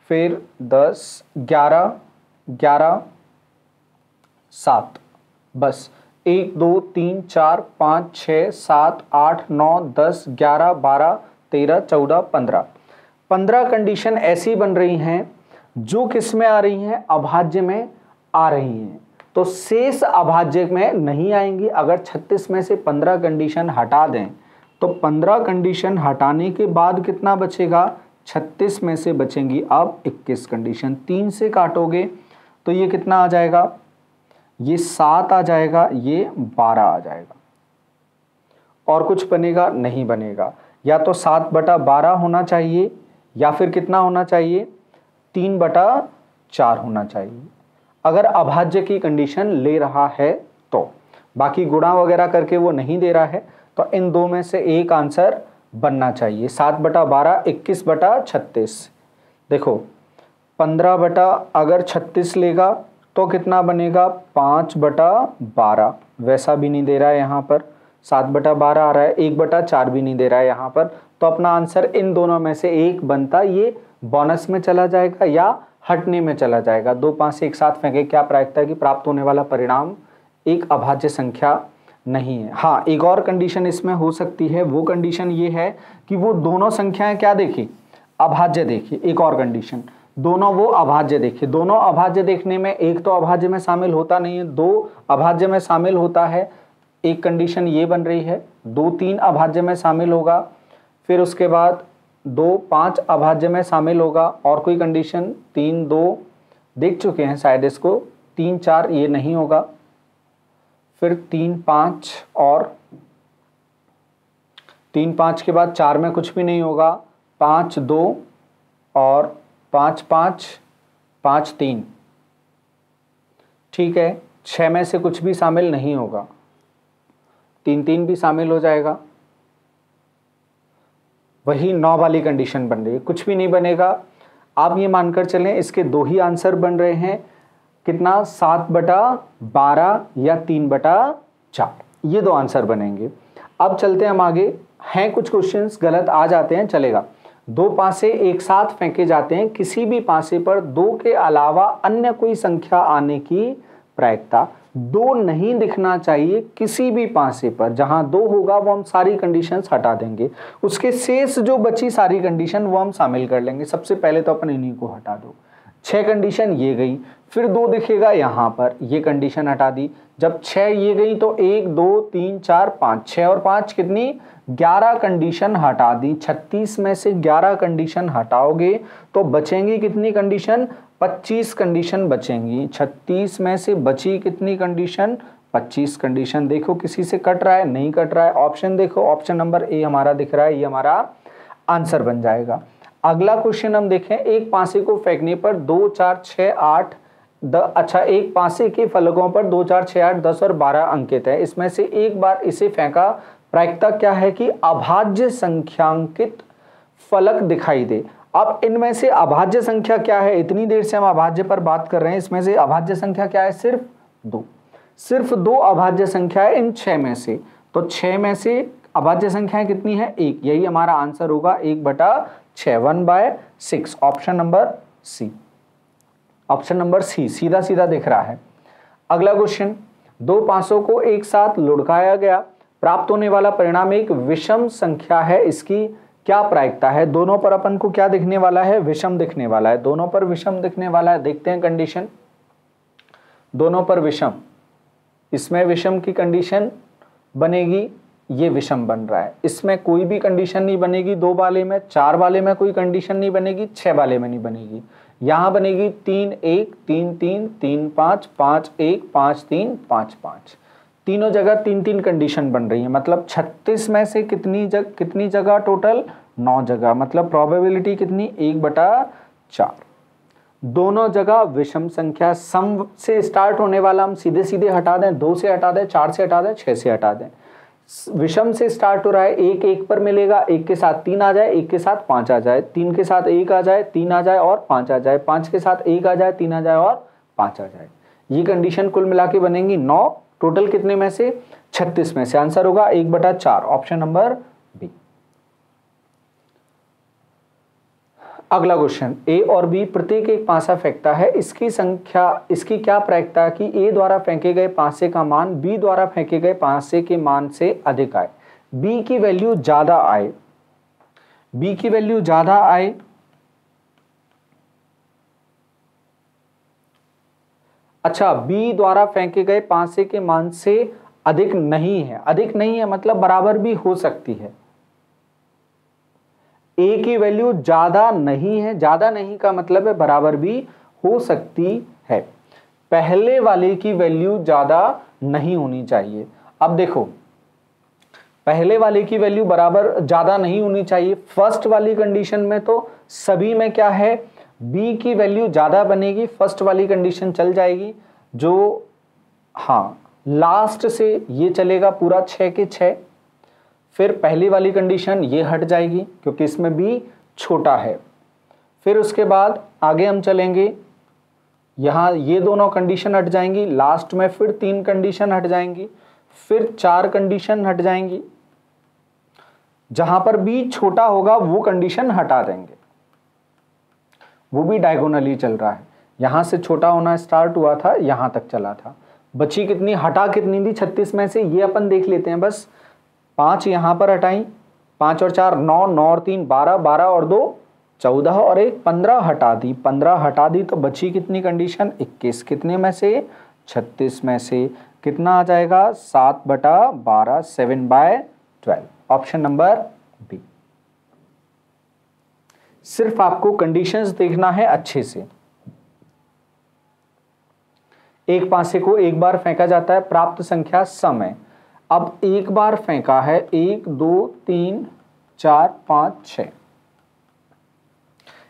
फिर 10 11 11 7, बस 1 2 3 4 5 6 7 8 9 10 11 12 13 14 15, 15 कंडीशन ऐसी बन रही हैं जो किस में आ रही हैं, अभाज्य में आ रही हैं। तो शेष अभाज्य में नहीं आएंगी। अगर 36 में से 15 कंडीशन हटा दें तो 15 कंडीशन हटाने के बाद कितना बचेगा, 36 में से बचेंगी अब 21 कंडीशन। 3 से काटोगे तो ये कितना आ जाएगा, ये 7 आ जाएगा, ये 12 आ जाएगा। और कुछ बनेगा नहीं बनेगा। या तो 7/12 होना चाहिए या फिर कितना होना चाहिए, 3/4 होना चाहिए, अगर अभाज्य की कंडीशन ले रहा है तो। बाकी गुणा वगैरह करके वो नहीं दे रहा है, तो इन दो में से एक आंसर बनना चाहिए। 7/12 21/36। देखो 15/36 लेगा तो कितना बनेगा, 5/12। वैसा भी नहीं दे रहा है यहाँ पर, 7/12 आ रहा है, 1/4 भी नहीं दे रहा है यहाँ पर, तो अपना आंसर इन दोनों में से एक बनता, ये बोनस में चला जाएगा या हटने में चला जाएगा। 2 5 से एक साथ फेंके, क्या प्रायिकता है कि प्राप्त होने वाला परिणाम एक अभाज्य संख्या नहीं है। हाँ, एक और कंडीशन इसमें हो सकती है, वो कंडीशन ये है कि वो दोनों संख्याएं क्या देखी, अभाज्य देखी। एक और कंडीशन, दोनों वो अभाज्य देखे। दोनों अभाज्य देखने में एक तो अभाज्य में शामिल होता नहीं है, 2 अभाज्य में शामिल होता है, एक कंडीशन ये बन रही है। 2 3 अभाज्य में शामिल होगा, फिर उसके बाद 2 5 अभाज्य में शामिल होगा, और कोई कंडीशन 3 2 देख चुके हैं शायद इसको, 3 4 ये नहीं होगा, फिर 3 5 और 3 5 के बाद 4 में कुछ भी नहीं होगा, 5 2 और 5 5 5 3, ठीक है। 6 में से कुछ भी शामिल नहीं होगा, 3 3 भी शामिल हो जाएगा, वही 9 वाली कंडीशन बन रही है, कुछ भी नहीं बनेगा। आप ये मानकर चलें इसके 2 ही आंसर बन रहे हैं, कितना, 7/12 या 3/4, ये 2 आंसर बनेंगे। अब चलते हैं हम आगे, हैं कुछ क्वेश्चंस गलत आ जाते हैं, चलेगा। 2 पासे एक साथ फेंके जाते हैं, किसी भी पासे पर 2 के अलावा अन्य कोई संख्या आने की प्रायिकता 2 नहीं दिखना चाहिए किसी भी पासे पर। जहां 2 होगा वो हम सारी कंडीशंस हटा देंगे, उसके शेष जो बची सारी कंडीशन वो हम शामिल कर लेंगे। सबसे पहले तो अपन इन्हीं को हटा दो। 6 कंडीशन ये गई, फिर 2 दिखेगा यहाँ पर, ये कंडीशन हटा दी। जब 6 ये गई तो 1 2 3 4 5, 6 और 5 कितनी, 11 कंडीशन हटा दी। 36 में से 11 कंडीशन हटाओगे तो बचेंगी कितनी कंडीशन, 25 कंडीशन बचेंगी। 36 में से बची कितनी कंडीशन, 25 कंडीशन। देखो किसी से कट रहा है, नहीं कट रहा है। ऑप्शन देखो, ऑप्शन नंबर ए हमारा दिख रहा है, ये हमारा आंसर बन जाएगा। अगला क्वेश्चन हम देखें, एक पासे को फेंकने पर 2 4 6 8 अच्छा, एक पासे के फलकों पर 2 4 6 8 10 और 12 अंकित है। इसमें से एक बार इसे फेंका, प्रायिकता क्या है कि अभाज्य संख्यांकित फलक दिखाई दे। अब इनमें से अभाज्य संख्या क्या है, इतनी देर से हम अभाज्य पर बात कर रहे हैं, इसमें से अभाज्य संख्या क्या है, सिर्फ 2। सिर्फ 2 अभाज्य संख्या है इन 6 में से, तो 6 में से अभाज्य संख्याएं कितनी है, 1। यही हमारा आंसर होगा, 1/6, 1/6। Option number C, option number C सीधा सीधा दिख रहा है। अगला क्वेश्चन, 2 पासों को एक साथ लुढ़काया गया, प्राप्त होने वाला परिणाम एक विषम संख्या है, इसकी क्या प्रायिकता है। दोनों पर अपन को क्या दिखने वाला है, विषम दिखने वाला है, दोनों पर विषम दिखने वाला है। देखते हैं कंडीशन, दोनों पर विषम, इसमें विषम की कंडीशन बनेगी, ये विषम बन रहा है, इसमें कोई भी कंडीशन नहीं बनेगी। 2 वाले में, 4 वाले में कोई कंडीशन नहीं बनेगी, 6 वाले में नहीं बनेगी। यहां बनेगी 3 1 3 3 3 5 5 1 5 3 5 5, तीनों जगह 3 3 कंडीशन बन रही है। मतलब 36 में से कितनी जगह टोटल, 9 जगह। मतलब प्रोबेबिलिटी कितनी, 1/4। दोनों जगह विषम संख्या। सम से स्टार्ट होने वाला हम सीधे सीधे हटा दें, 2 से हटा दें, 4 से हटा दें, 6 से हटा दें। विषम से स्टार्ट हो रहा है, 1 1 पर मिलेगा, 1 के साथ 3 आ जाए, 1 के साथ 5 आ जाए, 3 के साथ 1 आ जाए, 3 आ जाए और 5 आ जाए, 5 के साथ 1 आ जाए, 3 आ जाए और 5 आ जाए। ये कंडीशन कुल मिला के बनेंगी 9। टोटल कितने में से, 36 में से। आंसर होगा 1/4, ऑप्शन नंबर बी। अगला क्वेश्चन, ए और बी प्रत्येक एक पासा फेंकता है, इसकी क्या प्रायिकता है कि ए द्वारा फेंके गए पासे का मान बी द्वारा फेंके गए पासे के मान से अधिक आए, बी की वैल्यू ज्यादा आए, बी की वैल्यू ज्यादा आए। अच्छा, बी द्वारा फेंके गए पासे के मान से अधिक नहीं है, अधिक नहीं है मतलब बराबर भी हो सकती है। ए की वैल्यू ज्यादा नहीं है, ज्यादा नहीं का मतलब है बराबर भी हो सकती है। पहले वाले की वैल्यू ज्यादा नहीं होनी चाहिए। अब देखो पहले वाले की वैल्यू बराबर ज्यादा नहीं होनी चाहिए। फर्स्ट वाली कंडीशन में तो सभी में क्या है, बी की वैल्यू ज्यादा बनेगी, फर्स्ट वाली कंडीशन चल जाएगी। जो हाँ लास्ट से ये चलेगा पूरा 6 के 6, फिर पहली वाली कंडीशन ये हट जाएगी क्योंकि इसमें बी छोटा है। फिर उसके बाद आगे हम चलेंगे, यहाँ ये दोनों कंडीशन हट जाएंगी, लास्ट में फिर 3 कंडीशन हट जाएंगी, फिर 4 कंडीशन हट जाएंगी। जहां पर बी छोटा होगा वो कंडीशन हटा देंगे, वो भी डायगोनली चल रहा है। यहां से छोटा होना स्टार्ट हुआ था, यहां तक चला था। बची कितनी, हटा कितनी थी 36 में से, ये अपन देख लेते हैं। बस 5 यहां पर हटाई, 5 और 4 9, 9 और 3 12, 12 और 2 14 और 1 15 हटा दी, 15 हटा दी तो बची कितनी कंडीशन 21। कितने में से, 36 में से। कितना आ जाएगा 7/12, 7/12। Option number B. सिर्फ आपको कंडीशंस देखना है अच्छे से। एक पासे को एक बार फेंका जाता है, प्राप्त संख्या सम है। अब एक बार फेंका है, 1 2 3 4 5 6,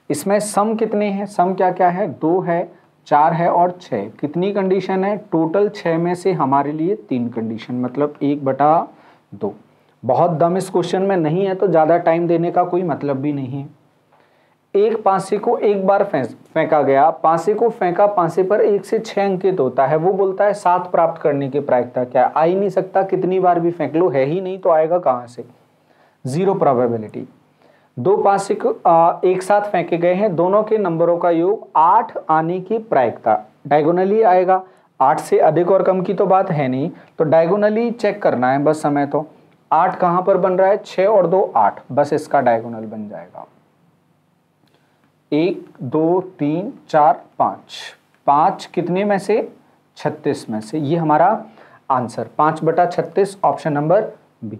इसमें सम कितने हैं, सम क्या क्या है, 2 है, 4 है और 6। कितनी कंडीशन है, टोटल 6 में से हमारे लिए 3 कंडीशन, मतलब 1/2। बहुत दम इस क्वेश्चन में नहीं है तो ज़्यादा टाइम देने का कोई मतलब भी नहीं है। एक पासे को एक बार फेंका गया, पासे को फेंका, पासे पर 1 से 6 अंकित होता है, वो बोलता है 7 प्राप्त करने की प्रायिकता क्या है। आ ही नहीं सकता, कितनी बार भी फेंक लो, है ही नहीं तो आएगा कहाँ से, 0 प्रोबेबिलिटी। 2 पासे को एक साथ फेंके गए हैं, दोनों के नंबरों का योग 8 आने की प्रायिकता, डायगोनली आएगा। 8 से अधिक और कम की तो बात है नहीं, तो डायगोनली चेक करना है बस हमें। तो 8 कहाँ पर बन रहा है, 6 और 2 8, बस इसका डायगोनल बन जाएगा। 1 2 3 4 5, 5 कितने में से, 36 में से। ये हमारा आंसर 5/36, ऑप्शन नंबर बी।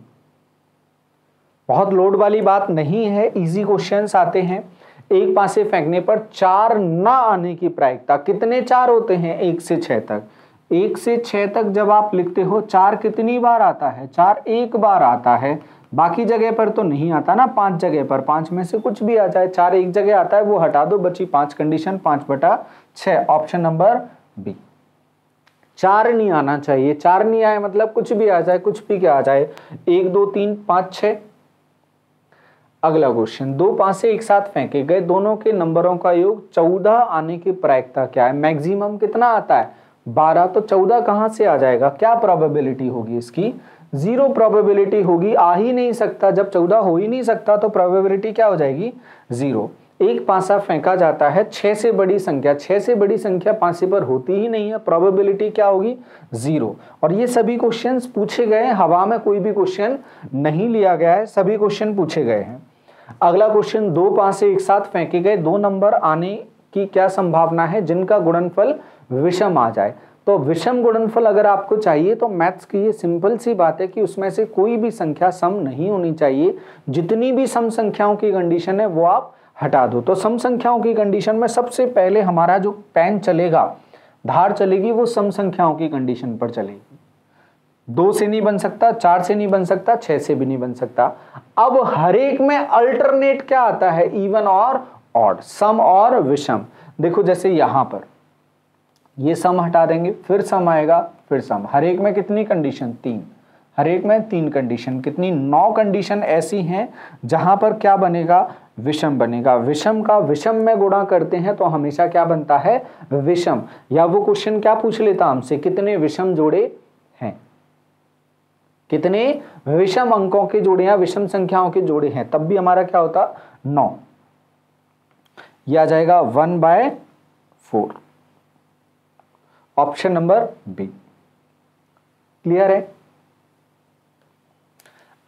बहुत लोड वाली बात नहीं है, इजी क्वेश्चंस आते हैं। एक पासे फेंकने पर 4 ना आने की प्रायिकता, कितने 4 होते हैं, 1 से 6 तक। 1 से 6 तक जब आप लिखते हो, 4 कितनी बार आता है, 4 एक बार आता है, बाकी जगह पर तो नहीं आता ना। 5 जगह पर, 5 में से कुछ भी आ जाए, 4 एक जगह आता है, वो हटा दो, बची 5 कंडीशन, 5/6, ऑप्शन नंबर बी। 4 नहीं आना चाहिए, 4 नहीं आए मतलब कुछ भी आ जाए, कुछ भी क्या आ जाए, 1 2 3 5 6। अगला क्वेश्चन, 2 पासे एक साथ फेंके गए, दोनों के नंबरों का योग 14 आने की प्रायिकता क्या है। मैक्सिमम कितना आता है, 12, तो 14 कहां से आ जाएगा, क्या प्रोबेबिलिटी होगी इसकी, 0 प्रोबेबिलिटी होगी, आ ही नहीं सकता। जब 14 हो ही नहीं सकता तो प्रोबेबिलिटी क्या हो जाएगी, 0। एक पासा फेंका जाता है, 6 से बड़ी संख्या, 6 से बड़ी संख्या पासे पर होती ही नहीं है, प्रोबेबिलिटी क्या होगी, 0। और ये सभी क्वेश्चंस पूछे गए हैं, हवा में कोई भी क्वेश्चन नहीं लिया गया है, सभी क्वेश्चन पूछे गए हैं। अगला क्वेश्चन, 2 पासे एक साथ फेंके गए, 2 नंबर आने की क्या संभावना है जिनका गुणनफल विषम आ जाए। तो विषम गुणनफल अगर आपको चाहिए तो मैथ्स की ये सिंपल सी बात है कि उसमें से कोई भी संख्या सम नहीं होनी चाहिए। जितनी भी सम संख्याओं की कंडीशन है वो आप हटा दो। तो सम संख्याओं की कंडीशन में सबसे पहले हमारा जो पेन चलेगा, धार चलेगी, वो सम संख्याओं की कंडीशन पर चलेगी। 2 से नहीं बन सकता, 4 से नहीं बन सकता, 6 से भी नहीं बन सकता। अब हर एक में अल्टरनेट क्या आता है, इवन और ऑड, सम और विषम। देखो जैसे यहां पर ये सम हटा देंगे, फिर सम आएगा, फिर सम। हर एक में कितनी कंडीशन, 3, हर एक में 3 कंडीशन, कितनी 9 कंडीशन ऐसी हैं जहां पर क्या बनेगा, विषम बनेगा। विषम का विषम में गुणा करते हैं तो हमेशा क्या बनता है, विषम। या वो क्वेश्चन क्या पूछ लेता हमसे, कितने विषम जोड़े हैं, कितने विषम अंकों के जोड़े या विषम संख्याओं के जोड़े हैं, तब भी हमारा क्या होता, 9। यह आ जाएगा 1/4, ऑप्शन नंबर बी। क्लियर है।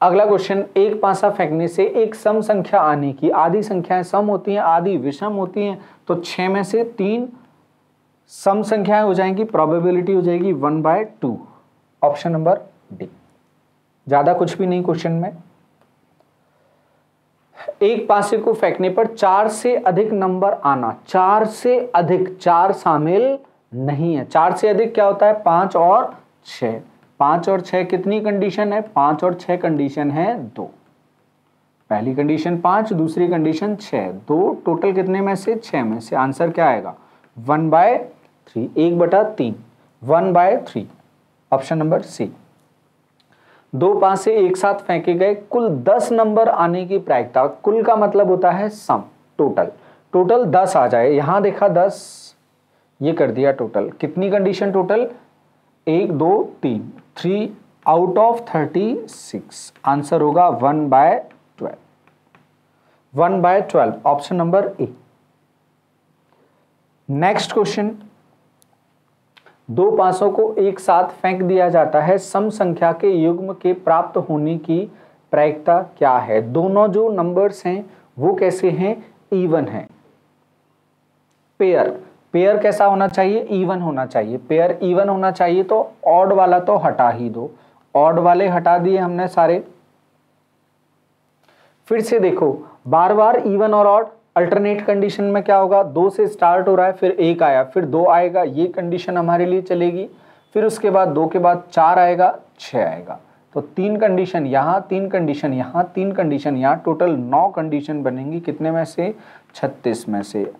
अगला क्वेश्चन, एक पासा फेंकने से एक सम संख्या आने की, आधी संख्याएं सम होती हैं, आधी विषम होती हैं, तो 6 में से 3 सम संख्याएं हो जाएंगी, प्रोबेबिलिटी हो जाएगी 1/2, ऑप्शन नंबर डी। ज्यादा कुछ भी नहीं क्वेश्चन में। एक पासे को फेंकने पर 4 से अधिक नंबर आना, 4 से अधिक, 4 शामिल नहीं है। 4 से अधिक क्या होता है, 5 और 6, 5 और 6 कितनी कंडीशन है? 5 और 6 कंडीशन है 2। पहली कंडीशन 5, दूसरी कंडीशन 6, 2 टोटल कितने में से? 6 में से। आंसर क्या आएगा? 1/3, 1/3, 1/3, ऑप्शन नंबर सी। 2 पासे एक साथ फेंके गए, कुल 10 नंबर आने की प्रायिकता, कुल का मतलब होता है सम, टोटल 10 आ जाए। यहां देखा 10, ये कर दिया टोटल। कितनी condition total? 1 2 3, 3 out of 36। Answer होगा 1/12, 1/12, option number A. Next question, 2 पासों को एक साथ फेंक दिया जाता है, सम संख्या के युग्म के प्राप्त होने की प्रायिकता क्या है? दोनों जो नंबर्स हैं वो कैसे हैं? इवन हैं। पेयर कैसा होना चाहिए? इवन होना चाहिए। पेयर इवन होना चाहिए तो ऑड वाला तो हटा ही दो। ऑड वाले हटा दिए हमने सारे। फिर से देखो, बार बार इवन और ऑड, अल्टरनेट कंडीशन में क्या होगा? 2 से स्टार्ट हो रहा है, फिर 1 आया, फिर 2 आएगा, ये कंडीशन हमारे लिए चलेगी। फिर उसके बाद 2 के बाद 4 आएगा, 6 आएगा। तो 3 कंडीशन यहाँ, 3 कंडीशन यहाँ, 3 कंडीशन यहाँ, टोटल 9 कंडीशन बनेंगी। कितने में से? 36 में से।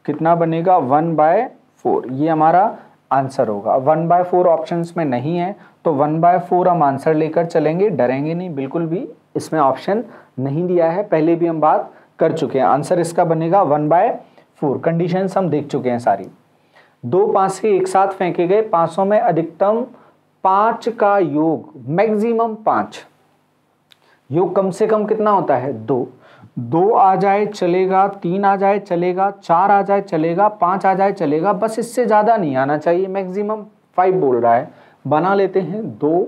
कितना बनेगा? 1/4। ये हमारा आंसर होगा। 1/4 ऑप्शंस में नहीं है, तो 1/4 हम आंसर लेकर चलेंगे, डरेंगे नहीं बिल्कुल भी। इसमें ऑप्शन नहीं दिया है, पहले भी हम बात कर चुके हैं। आंसर इसका बनेगा 1/4। कंडीशंस हम देख चुके हैं सारी। 2 पासे एक साथ फेंके गए, पासों में अधिकतम 5 का योग, मैक्सिमम 5, योग कम से कम कितना होता है? 2 आ जाए चलेगा, 3 आ जाए चलेगा, 4 आ जाए चलेगा, 5 आ जाए चलेगा, बस इससे ज्यादा नहीं आना चाहिए। मैक्सिमम 5 बोल रहा है, बना लेते हैं। 2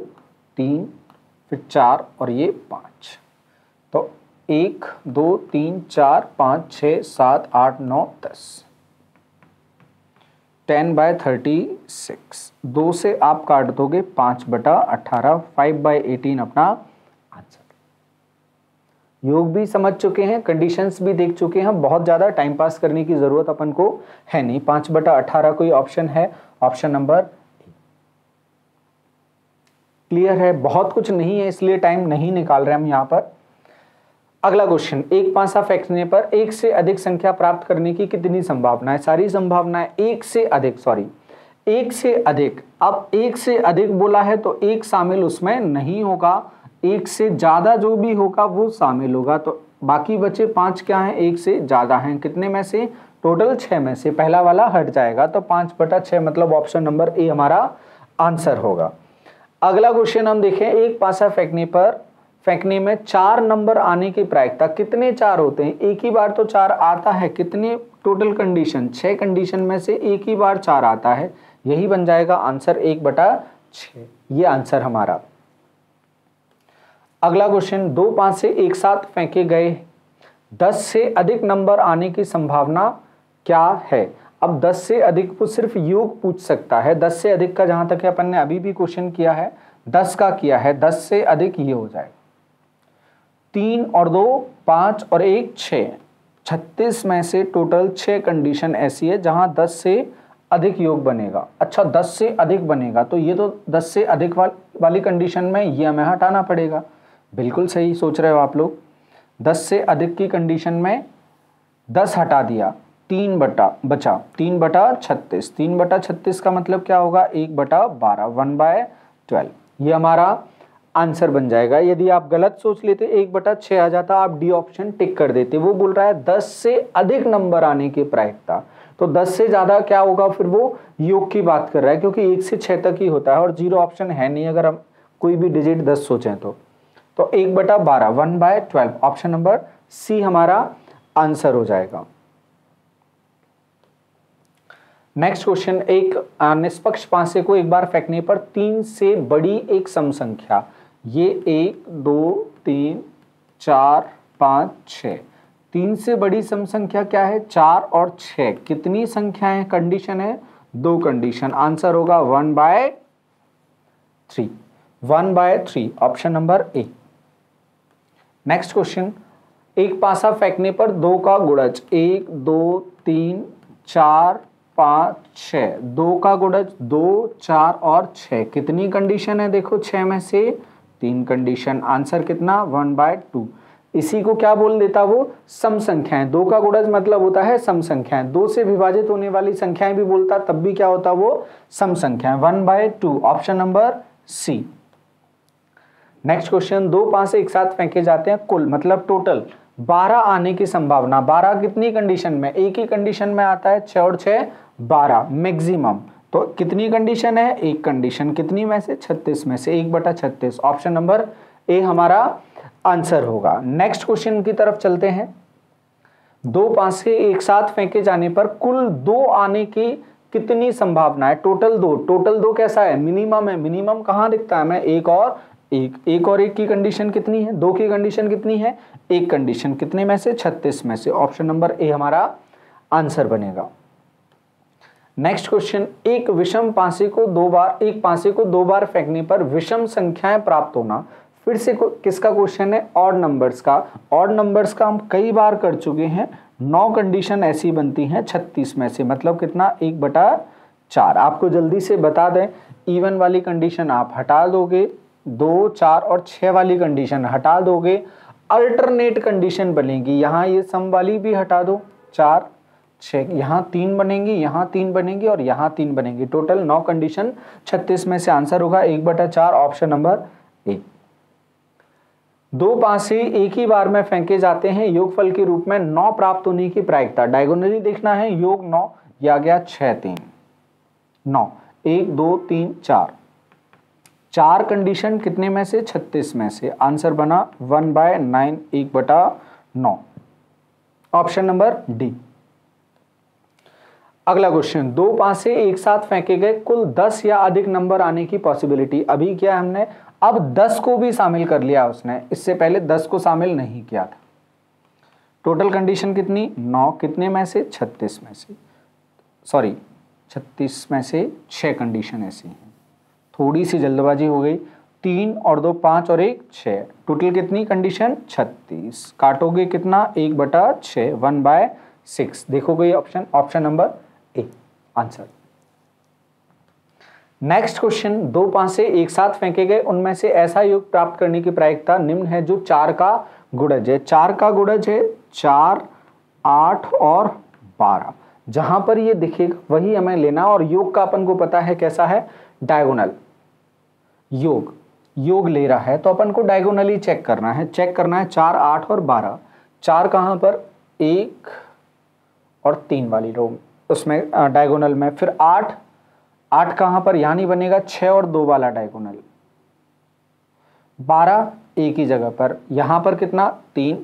3 फिर 4 और ये 5। तो 1 2 3 4 5 6 7 8 9 10, 10/36। 2 से आप काट दोगे 5/18, 5/18 अपना आंसर। योग भी समझ चुके हैं, कंडीशंस भी देख चुके हैं, बहुत ज्यादा टाइम पास करने की जरूरत अपन को है नहीं। 5/18 कोई ऑप्शन है? ऑप्शन नंबर क्लियर है। बहुत कुछ नहीं है इसलिए टाइम नहीं निकाल रहे हम यहाँ पर। अगला क्वेश्चन, एक पासा फेंकने पर एक से अधिक संख्या प्राप्त करने की कितनी संभावना है? सारी संभावनाएं। एक से अधिक, सॉरी, एक से अधिक। अब एक से अधिक बोला है तो एक शामिल उसमें नहीं होगा, एक से ज्यादा जो भी होगा वो शामिल होगा। तो बाकी बचे 5 क्या हैं? एक से ज्यादा हैं। कितने में से? टोटल 6 में से। पहला वाला हट जाएगा, तो 5/6 मतलब ऑप्शन नंबर ए हमारा आंसर होगा। अगला क्वेश्चन हम देखें, एक पासा फेंकने में 4 नंबर आने की प्रायिकता। कितने 4 होते हैं? एक ही बार तो 4 आता है। कितने टोटल कंडीशन? 6 कंडीशन में से एक ही बार 4 आता है, यही बन जाएगा आंसर 1/6। ये आंसर हमारा। अगला क्वेश्चन, 2 पासे एक साथ फेंके गए, 10 से अधिक नंबर आने की संभावना क्या है? अब 10 से अधिक को सिर्फ योग पूछ सकता है। 10 से अधिक का जहां तक है अपन ने अभी भी क्वेश्चन किया है, 10 का किया है। 10 से अधिक ये हो जाए 3 और 2 5 और 1 6, 36 में से टोटल 6 कंडीशन ऐसी है जहां 10 से अधिक योग बनेगा। अच्छा, 10 से अधिक बनेगा तो ये तो 10 से अधिक वाली कंडीशन में ये हमें हटाना पड़ेगा। बिल्कुल सही सोच रहे हो आप लोग। 10 से अधिक की कंडीशन में 10 हटा दिया, 3 बचा 3/36। 3/36 का मतलब क्या होगा? 1/12, 1/12। ये हमारा आंसर बन जाएगा। यदि आप गलत सोच लेते 1/6 आ जाता, आप डी ऑप्शन टिक कर देते। वो बोल रहा है 10 से अधिक नंबर आने की प्रायिकता, तो 10 से ज्यादा क्या होगा? फिर वो योग की बात कर रहा है, क्योंकि 1 से 6 तक ही होता है और 0 ऑप्शन है नहीं अगर हम कोई भी डिजिट 10 सोचें तो 1/12, 1/12, ऑप्शन नंबर सी हमारा आंसर हो जाएगा। नेक्स्ट क्वेश्चन, एक निष्पक्ष पासे को एक बार फेंकने पर 3 से बड़ी एक सम संख्या, ये 1 2 3 4 5 6, 3 से बड़ी सम संख्या क्या है? 4 और 6। कितनी संख्याएं? कंडीशन है 2 कंडीशन। आंसर होगा 1/3, 1/3, option number A. Next question, एक पासा फेंकने पर 2 का गुणज 1 2 3 4 5 6, 2 का गुणज 2 4 और 6, कितनी कंडीशन है देखो 6 में से 3 कंडीशन, आंसर कितना 1/2। इसी को क्या बोल देता वो सम संख्याएं, 2 का गुणज मतलब होता है सम संख्याएं, 2 से विभाजित होने वाली संख्याएं भी बोलता तब भी क्या होता वो सम संख्याएं, 1/2 option number C. Next question, 2 5 एक साथ फेंके जाते हैं, कुल मतलब टोटल 12 आने की संभावना, 12 कितनी कंडीशन में, एक ही कंडीशन में आता है 6 और 6 12 मैक्सिमम, तो कितनी कंडीशन है एक कंडीशन, कितनी में से 36 में से 1/36, ऑप्शन नंबर ए हमारा आंसर होगा। नेक्स्ट क्वेश्चन की तरफ चलते हैं, 2 5 एक साथ फेंके जाने पर कुल 2 आने की कितनी संभावना है, टोटल 2, टोटल 2 कैसा है मिनिमम है, मिनिमम कहां दिखता है हमें, एक और एक की कंडीशन कितनी है, 2 की कंडीशन कितनी है एक कंडीशन, कितने में से 36 में से, ऑप्शन नंबर ए हमारा आंसर बनेगा। नेक्स्ट क्वेश्चन, एक विषम पासे को 2 बार, एक पासे को 2 बार फेंकने पर विषम संख्याएं प्राप्त होना, फिर से किसका क्वेश्चन है ऑड नंबर्स का, ऑड नंबर्स का हम कई बार कर चुके हैं, 9 कंडीशन ऐसी बनती हैं 36 में से, मतलब कितना 1/4, आपको जल्दी से बता दें इवन वाली कंडीशन आप हटा दोगे, 2 4 और 6 वाली कंडीशन हटा दोगे, अल्टरनेट कंडीशन बनेगी, यहाँ ये सम वाली भी हटा दो 4 6, यहाँ 3 बनेंगी, यहाँ 3 बनेंगी और यहाँ 3 बनेंगी, टोटल 9 कंडीशन 36 में से आंसर होगा 1/4 ऑप्शन नंबर ए। 2 पासे एक ही बार में फेंके जाते हैं, योगफल के रूप में 9 प्राप्त होने की प्रायिकता, डायगोनली देखना है, योग 9 या गया 6 3 9 1 2 3 4, 4 कंडीशन कितने में से 36 में से, आंसर बना 1/9 1/9, ऑप्शन नंबर डी। अगला क्वेश्चन, 2 पासे एक साथ फेंके गए, कुल 10 या अधिक नंबर आने की पॉसिबिलिटी, अभी क्या हमने अब 10 को भी शामिल कर लिया उसने, इससे पहले 10 को शामिल नहीं किया था। टोटल कंडीशन कितनी 9, कितने में से 36 में से, सॉरी 36 में से 6 कंडीशन ऐसी हैं, थोड़ी सी जल्दबाजी हो गई, 3 और 2 5 और 1 6, टोटल कितनी कंडीशन 36, काटोगे कितना 1/6 1/6, देखोगे option, option number A answer. Next question, 2 पासे एक साथ फेंके गए, उनमें से ऐसा योग प्राप्त करने की प्रायिकता निम्न है जो 4 का गुणज है, 4 का गुणज है 4 8 और 12, जहां पर ये दिखेगा वही हमें लेना, और योग का अपन को पता है कैसा है डायगोनल, योग ले रहा है तो अपन को डायगोनली चेक करना है, 4 8 और 12, 4 कहां पर 1 और 3 वाली रो उसमें डायगोनल में, फिर 8 कहां पर यहाँ नहीं बनेगा, 6 और 2 वाला डायगोनल, 12 एक ही जगह पर, यहां पर कितना 3,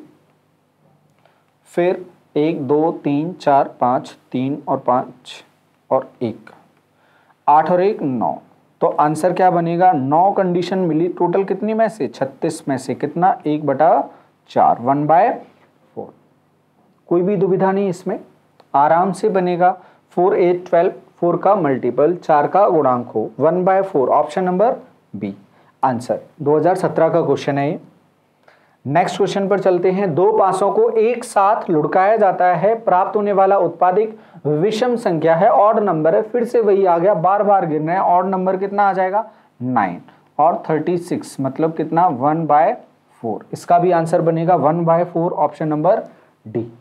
फिर 1 2 3 4 5 3 और 5 और 1, 8 और 1 9, तो आंसर क्या बनेगा 9 कंडीशन मिली, टोटल कितनी में से 36 में से कितना 1/4 1/4, कोई भी दुविधा नहीं इसमें, आराम से बनेगा, 4 8 12, 4 का मल्टीपल 4 का गुणांक हो, 1/4 ऑप्शन नंबर बी आंसर, 2017 का क्वेश्चन है ये। नेक्स्ट क्वेश्चन पर चलते हैं, 2 पासों को एक साथ लुढ़काया जाता है, प्राप्त होने वाला उत्पादिक विषम संख्या है, ऑड नंबर है, फिर से वही आ गया, बार बार गिरना है, ऑड नंबर कितना आ जाएगा 9 और 36, मतलब कितना 1/4, इसका भी आंसर बनेगा 1/4 ऑप्शन नंबर डी।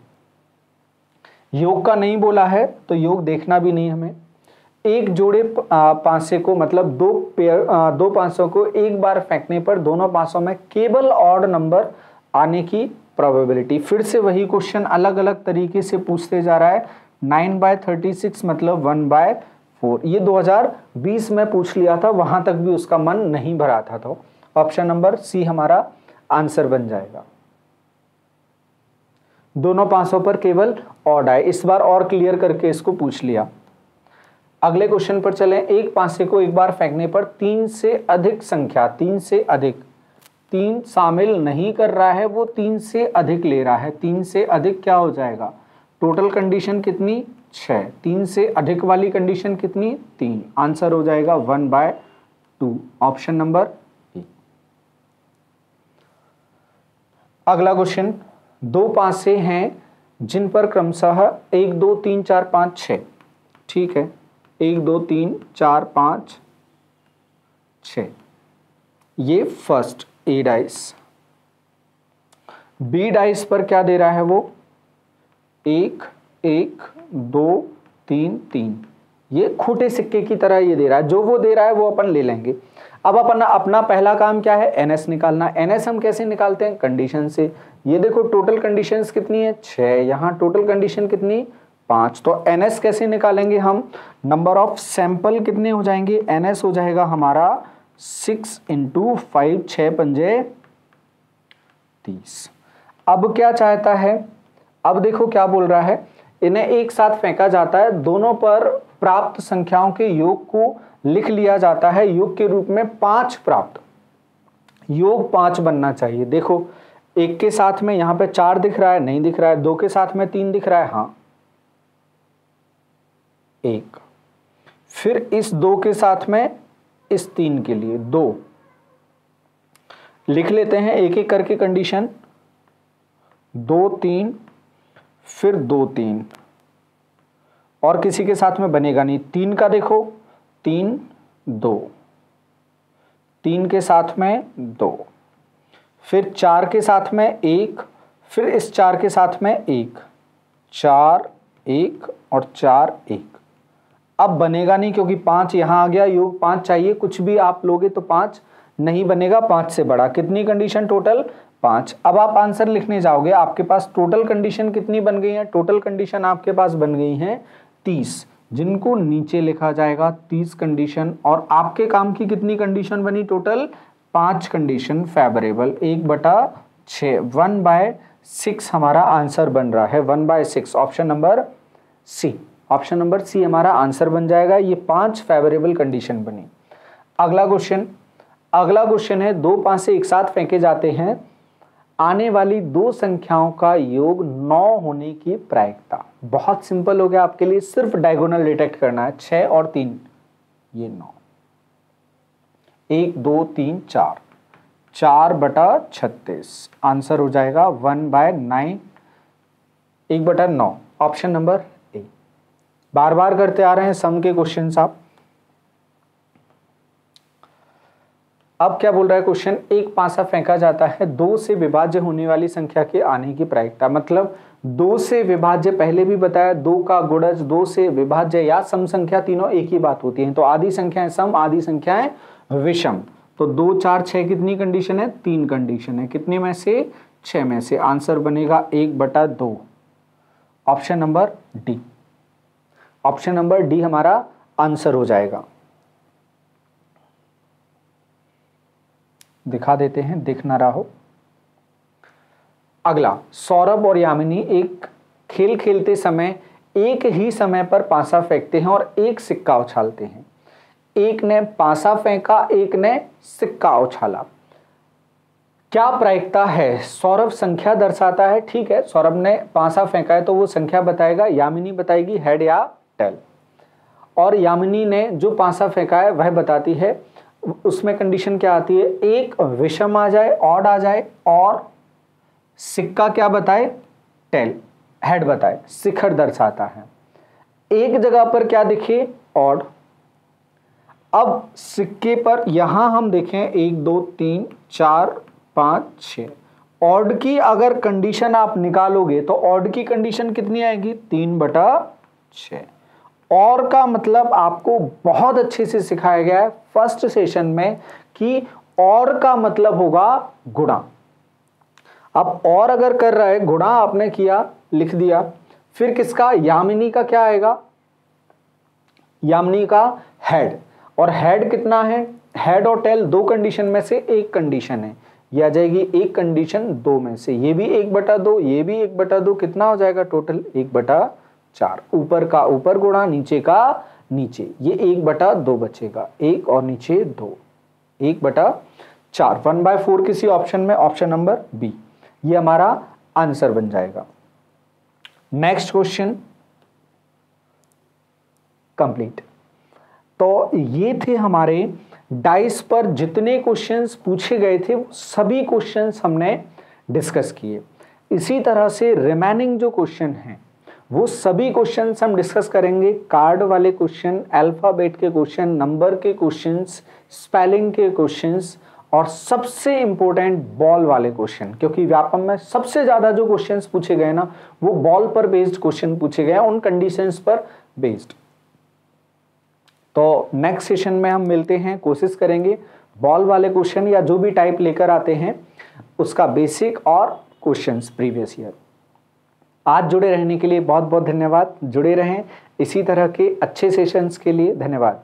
योग का नहीं बोला है तो योग देखना भी नहीं हमें, एक जोड़े पांसे को मतलब 2 पांसों को एक बार फेंकने पर दोनों पांसों में केवल ऑड नंबर आने की प्रोबेबिलिटी, फिर से वही क्वेश्चन अलग अलग तरीके से पूछते जा रहा है, 9/36 मतलब 1/4, ये 2020 में पूछ लिया था, वहां तक भी उसका मन नहीं भरा था, तो ऑप्शन नंबर सी हमारा आंसर बन जाएगा, दोनों पांसों पर केवल ऑड आए, इस बार और क्लियर करके इसको पूछ लिया। अगले क्वेश्चन पर चलें, एक पासे को एक बार फेंकने पर 3 से अधिक संख्या, 3 से अधिक, 3 शामिल नहीं कर रहा है वो 3 से अधिक ले रहा है, 3 से अधिक क्या हो जाएगा, टोटल कंडीशन कितनी 6, 3 से अधिक वाली कंडीशन कितनी 3, आंसर हो जाएगा 1/2 ऑप्शन नंबर ए। अगला क्वेश्चन, 2 पासे हैं जिन पर क्रमशः 1 2 3 4 5 6 ठीक है, 1 2 3 4 5 6, ये first A dice. B dice पर क्या दे रहा है वो, 1 1 2 3 3, ये खोटे सिक्के की तरह ये दे रहा है, जो वो दे रहा है वो अपन ले लेंगे। अब अपन अपना पहला काम क्या है, एनएस निकालना। एनएस हम कैसे निकालते हैं, कंडीशन से। ये देखो टोटल कंडीशंस कितनी है, 6, यहाँ टोटल कंडीशन कितनी, 5। तो एनएस कैसे निकालेंगे हम, नंबर ऑफ सैंपल कितने हो जाएंगे, एनएस हो जाएगा हमारा 6 × 5, 6 पंजे 30। अब क्या चाहता है, अब देखो क्या बोल रहा है, इन्हें एक साथ फेंका जाता है, दोनों पर प्राप्त संख्याओं के योग को लिख लिया जाता है योग के रूप में 5 प्राप्त, योग 5 बनना चाहिए। देखो एक के साथ में यहां पे 4 दिख रहा है, नहीं दिख रहा है, 2 के साथ में 3 दिख रहा है, हाँ 1, फिर इस 2 के साथ में इस 3 के लिए 2 लिख लेते हैं एक एक करके कंडीशन, 2 3, फिर 2 3, और किसी के साथ में बनेगा नहीं। 3 का देखो 3 2, 3 के साथ में 2, फिर 4 के साथ में 1, फिर इस 4 के साथ में 1, 4 1 और 4 1। अब बनेगा नहीं क्योंकि 5 यहां आ गया, योग 5 चाहिए, कुछ भी आप लोगे तो 5 नहीं बनेगा, 5 से बड़ा। कितनी कंडीशन टोटल, 5। अब आप आंसर लिखने जाओगे, आपके पास टोटल कंडीशन कितनी बन गई है, टोटल कंडीशन आपके पास बन गई है 30, जिनको नीचे लिखा जाएगा 30 कंडीशन। और आपके काम की कितनी कंडीशन बनी, टोटल 5 कंडीशन फेवरेबल, 1/6, 1/6 हमारा आंसर बन रहा है, 1/6। Option number C, option number C हमारा आंसर बन जाएगा, ये 5 फेवरेबल कंडीशन बनी। अगला क्वेश्चन है, 2 5 एक साथ फेंके जाते हैं, आने वाली 2 संख्याओं का योग 9 होने की प्रायिकता। बहुत सिंपल हो गया आपके लिए, सिर्फ डायगोनल डिटेक्ट करना है, 6 और 3, ये 9, 1 2 3 4, 4/36 आंसर हो जाएगा 1/9, 1/9, ऑप्शन नंबर ए। बार बार करते आ रहे हैं सम के क्वेश्चन आप। अब क्या बोल रहा है क्वेश्चन, एक पासा फेंका जाता है, 2 से विभाज्य होने वाली संख्या के आने की प्रायिकता। मतलब 2 से विभाज्य, पहले भी बताया 2 का गुणज, 2 से विभाज्य या सम संख्या, तीनों एक ही बात होती है। तो आधी संख्याएं सम, आधी संख्याएं विषम। तो 2 4 6 कितनी कंडीशन है, 3 कंडीशन है, कितने में से, 6 में से। आंसर बनेगा 1/2, option number D. Option number D हमारा आंसर हो जाएगा। दिखा देते हैं, दिख ना रहा हो। अगला, सौरभ और यामिनी एक खेल खेलते समय एक ही समय पर पासा फेंकते हैं और एक सिक्का उछालते हैं। एक ने पासा फेंका, एक ने सिक्का उछाला। क्या प्रायिकता है, सौरभ संख्या दर्शाता है, ठीक है, सौरभ ने पासा फेंका है तो वो संख्या बताएगा, यामिनी बताएगी हेड या टेल। और यामिनी ने जो पासा फेंका है वह बताती है, उसमें कंडीशन क्या आती है, एक विषम आ जाए, ऑड आ जाए, और सिक्का क्या बताए, टेल, हेड बताए, शिखर दर्शाता है। एक जगह पर क्या दिखे, ऑड। अब सिक्के पर यहां हम देखें 1 2 3 4 5 6, ऑड की अगर कंडीशन आप निकालोगे तो ऑड की कंडीशन कितनी आएगी, 3/6। और का मतलब आपको बहुत अच्छे से सिखाया गया है फर्स्ट सेशन में कि और का मतलब होगा गुणा। अब और अगर कर रहा है, गुणा आपने किया, लिख दिया, फिर किसका, यामिनी का क्या आएगा, यामिनी का हेड। और हेड कितना है, हेड और टेल 2 कंडीशन में से एक कंडीशन है, ये आ जाएगी एक कंडीशन 2 में से, ये भी 1/2, ये भी 1/2, कितना हो जाएगा टोटल 1/4। ऊपर का ऊपर गुणा, नीचे का नीचे, ये 1/2 बचेगा, 1 और नीचे 2, 1/4, 1/4 किसी ऑप्शन में, ऑप्शन नंबर बी, ये हमारा आंसर बन जाएगा। Next question complete. तो ये थे हमारे डाइस पर जितने क्वेश्चंस पूछे गए थे, सभी क्वेश्चंस हमने डिस्कस किए। इसी तरह से रिमेनिंग जो क्वेश्चन हैं वो सभी क्वेश्चंस हम डिस्कस करेंगे। कार्ड वाले क्वेश्चन, अल्फाबेट के क्वेश्चन, नंबर के क्वेश्चंस, स्पेलिंग के क्वेश्चंस और सबसे इंपॉर्टेंट बॉल वाले क्वेश्चन, क्योंकि व्यापम में सबसे ज्यादा जो क्वेश्चंस पूछे गए ना वो बॉल पर बेस्ड क्वेश्चन पूछे गए, उन कंडीशंस पर बेस्ड। तो नेक्स्ट सेशन में हम मिलते हैं, कोशिश करेंगे बॉल वाले क्वेश्चन या जो भी टाइप लेकर आते हैं उसका बेसिक और क्वेश्चंस प्रीवियस ईयर। आज जुड़े रहने के लिए बहुत बहुत धन्यवाद। जुड़े रहें इसी तरह के अच्छे सेशंस के लिए। धन्यवाद।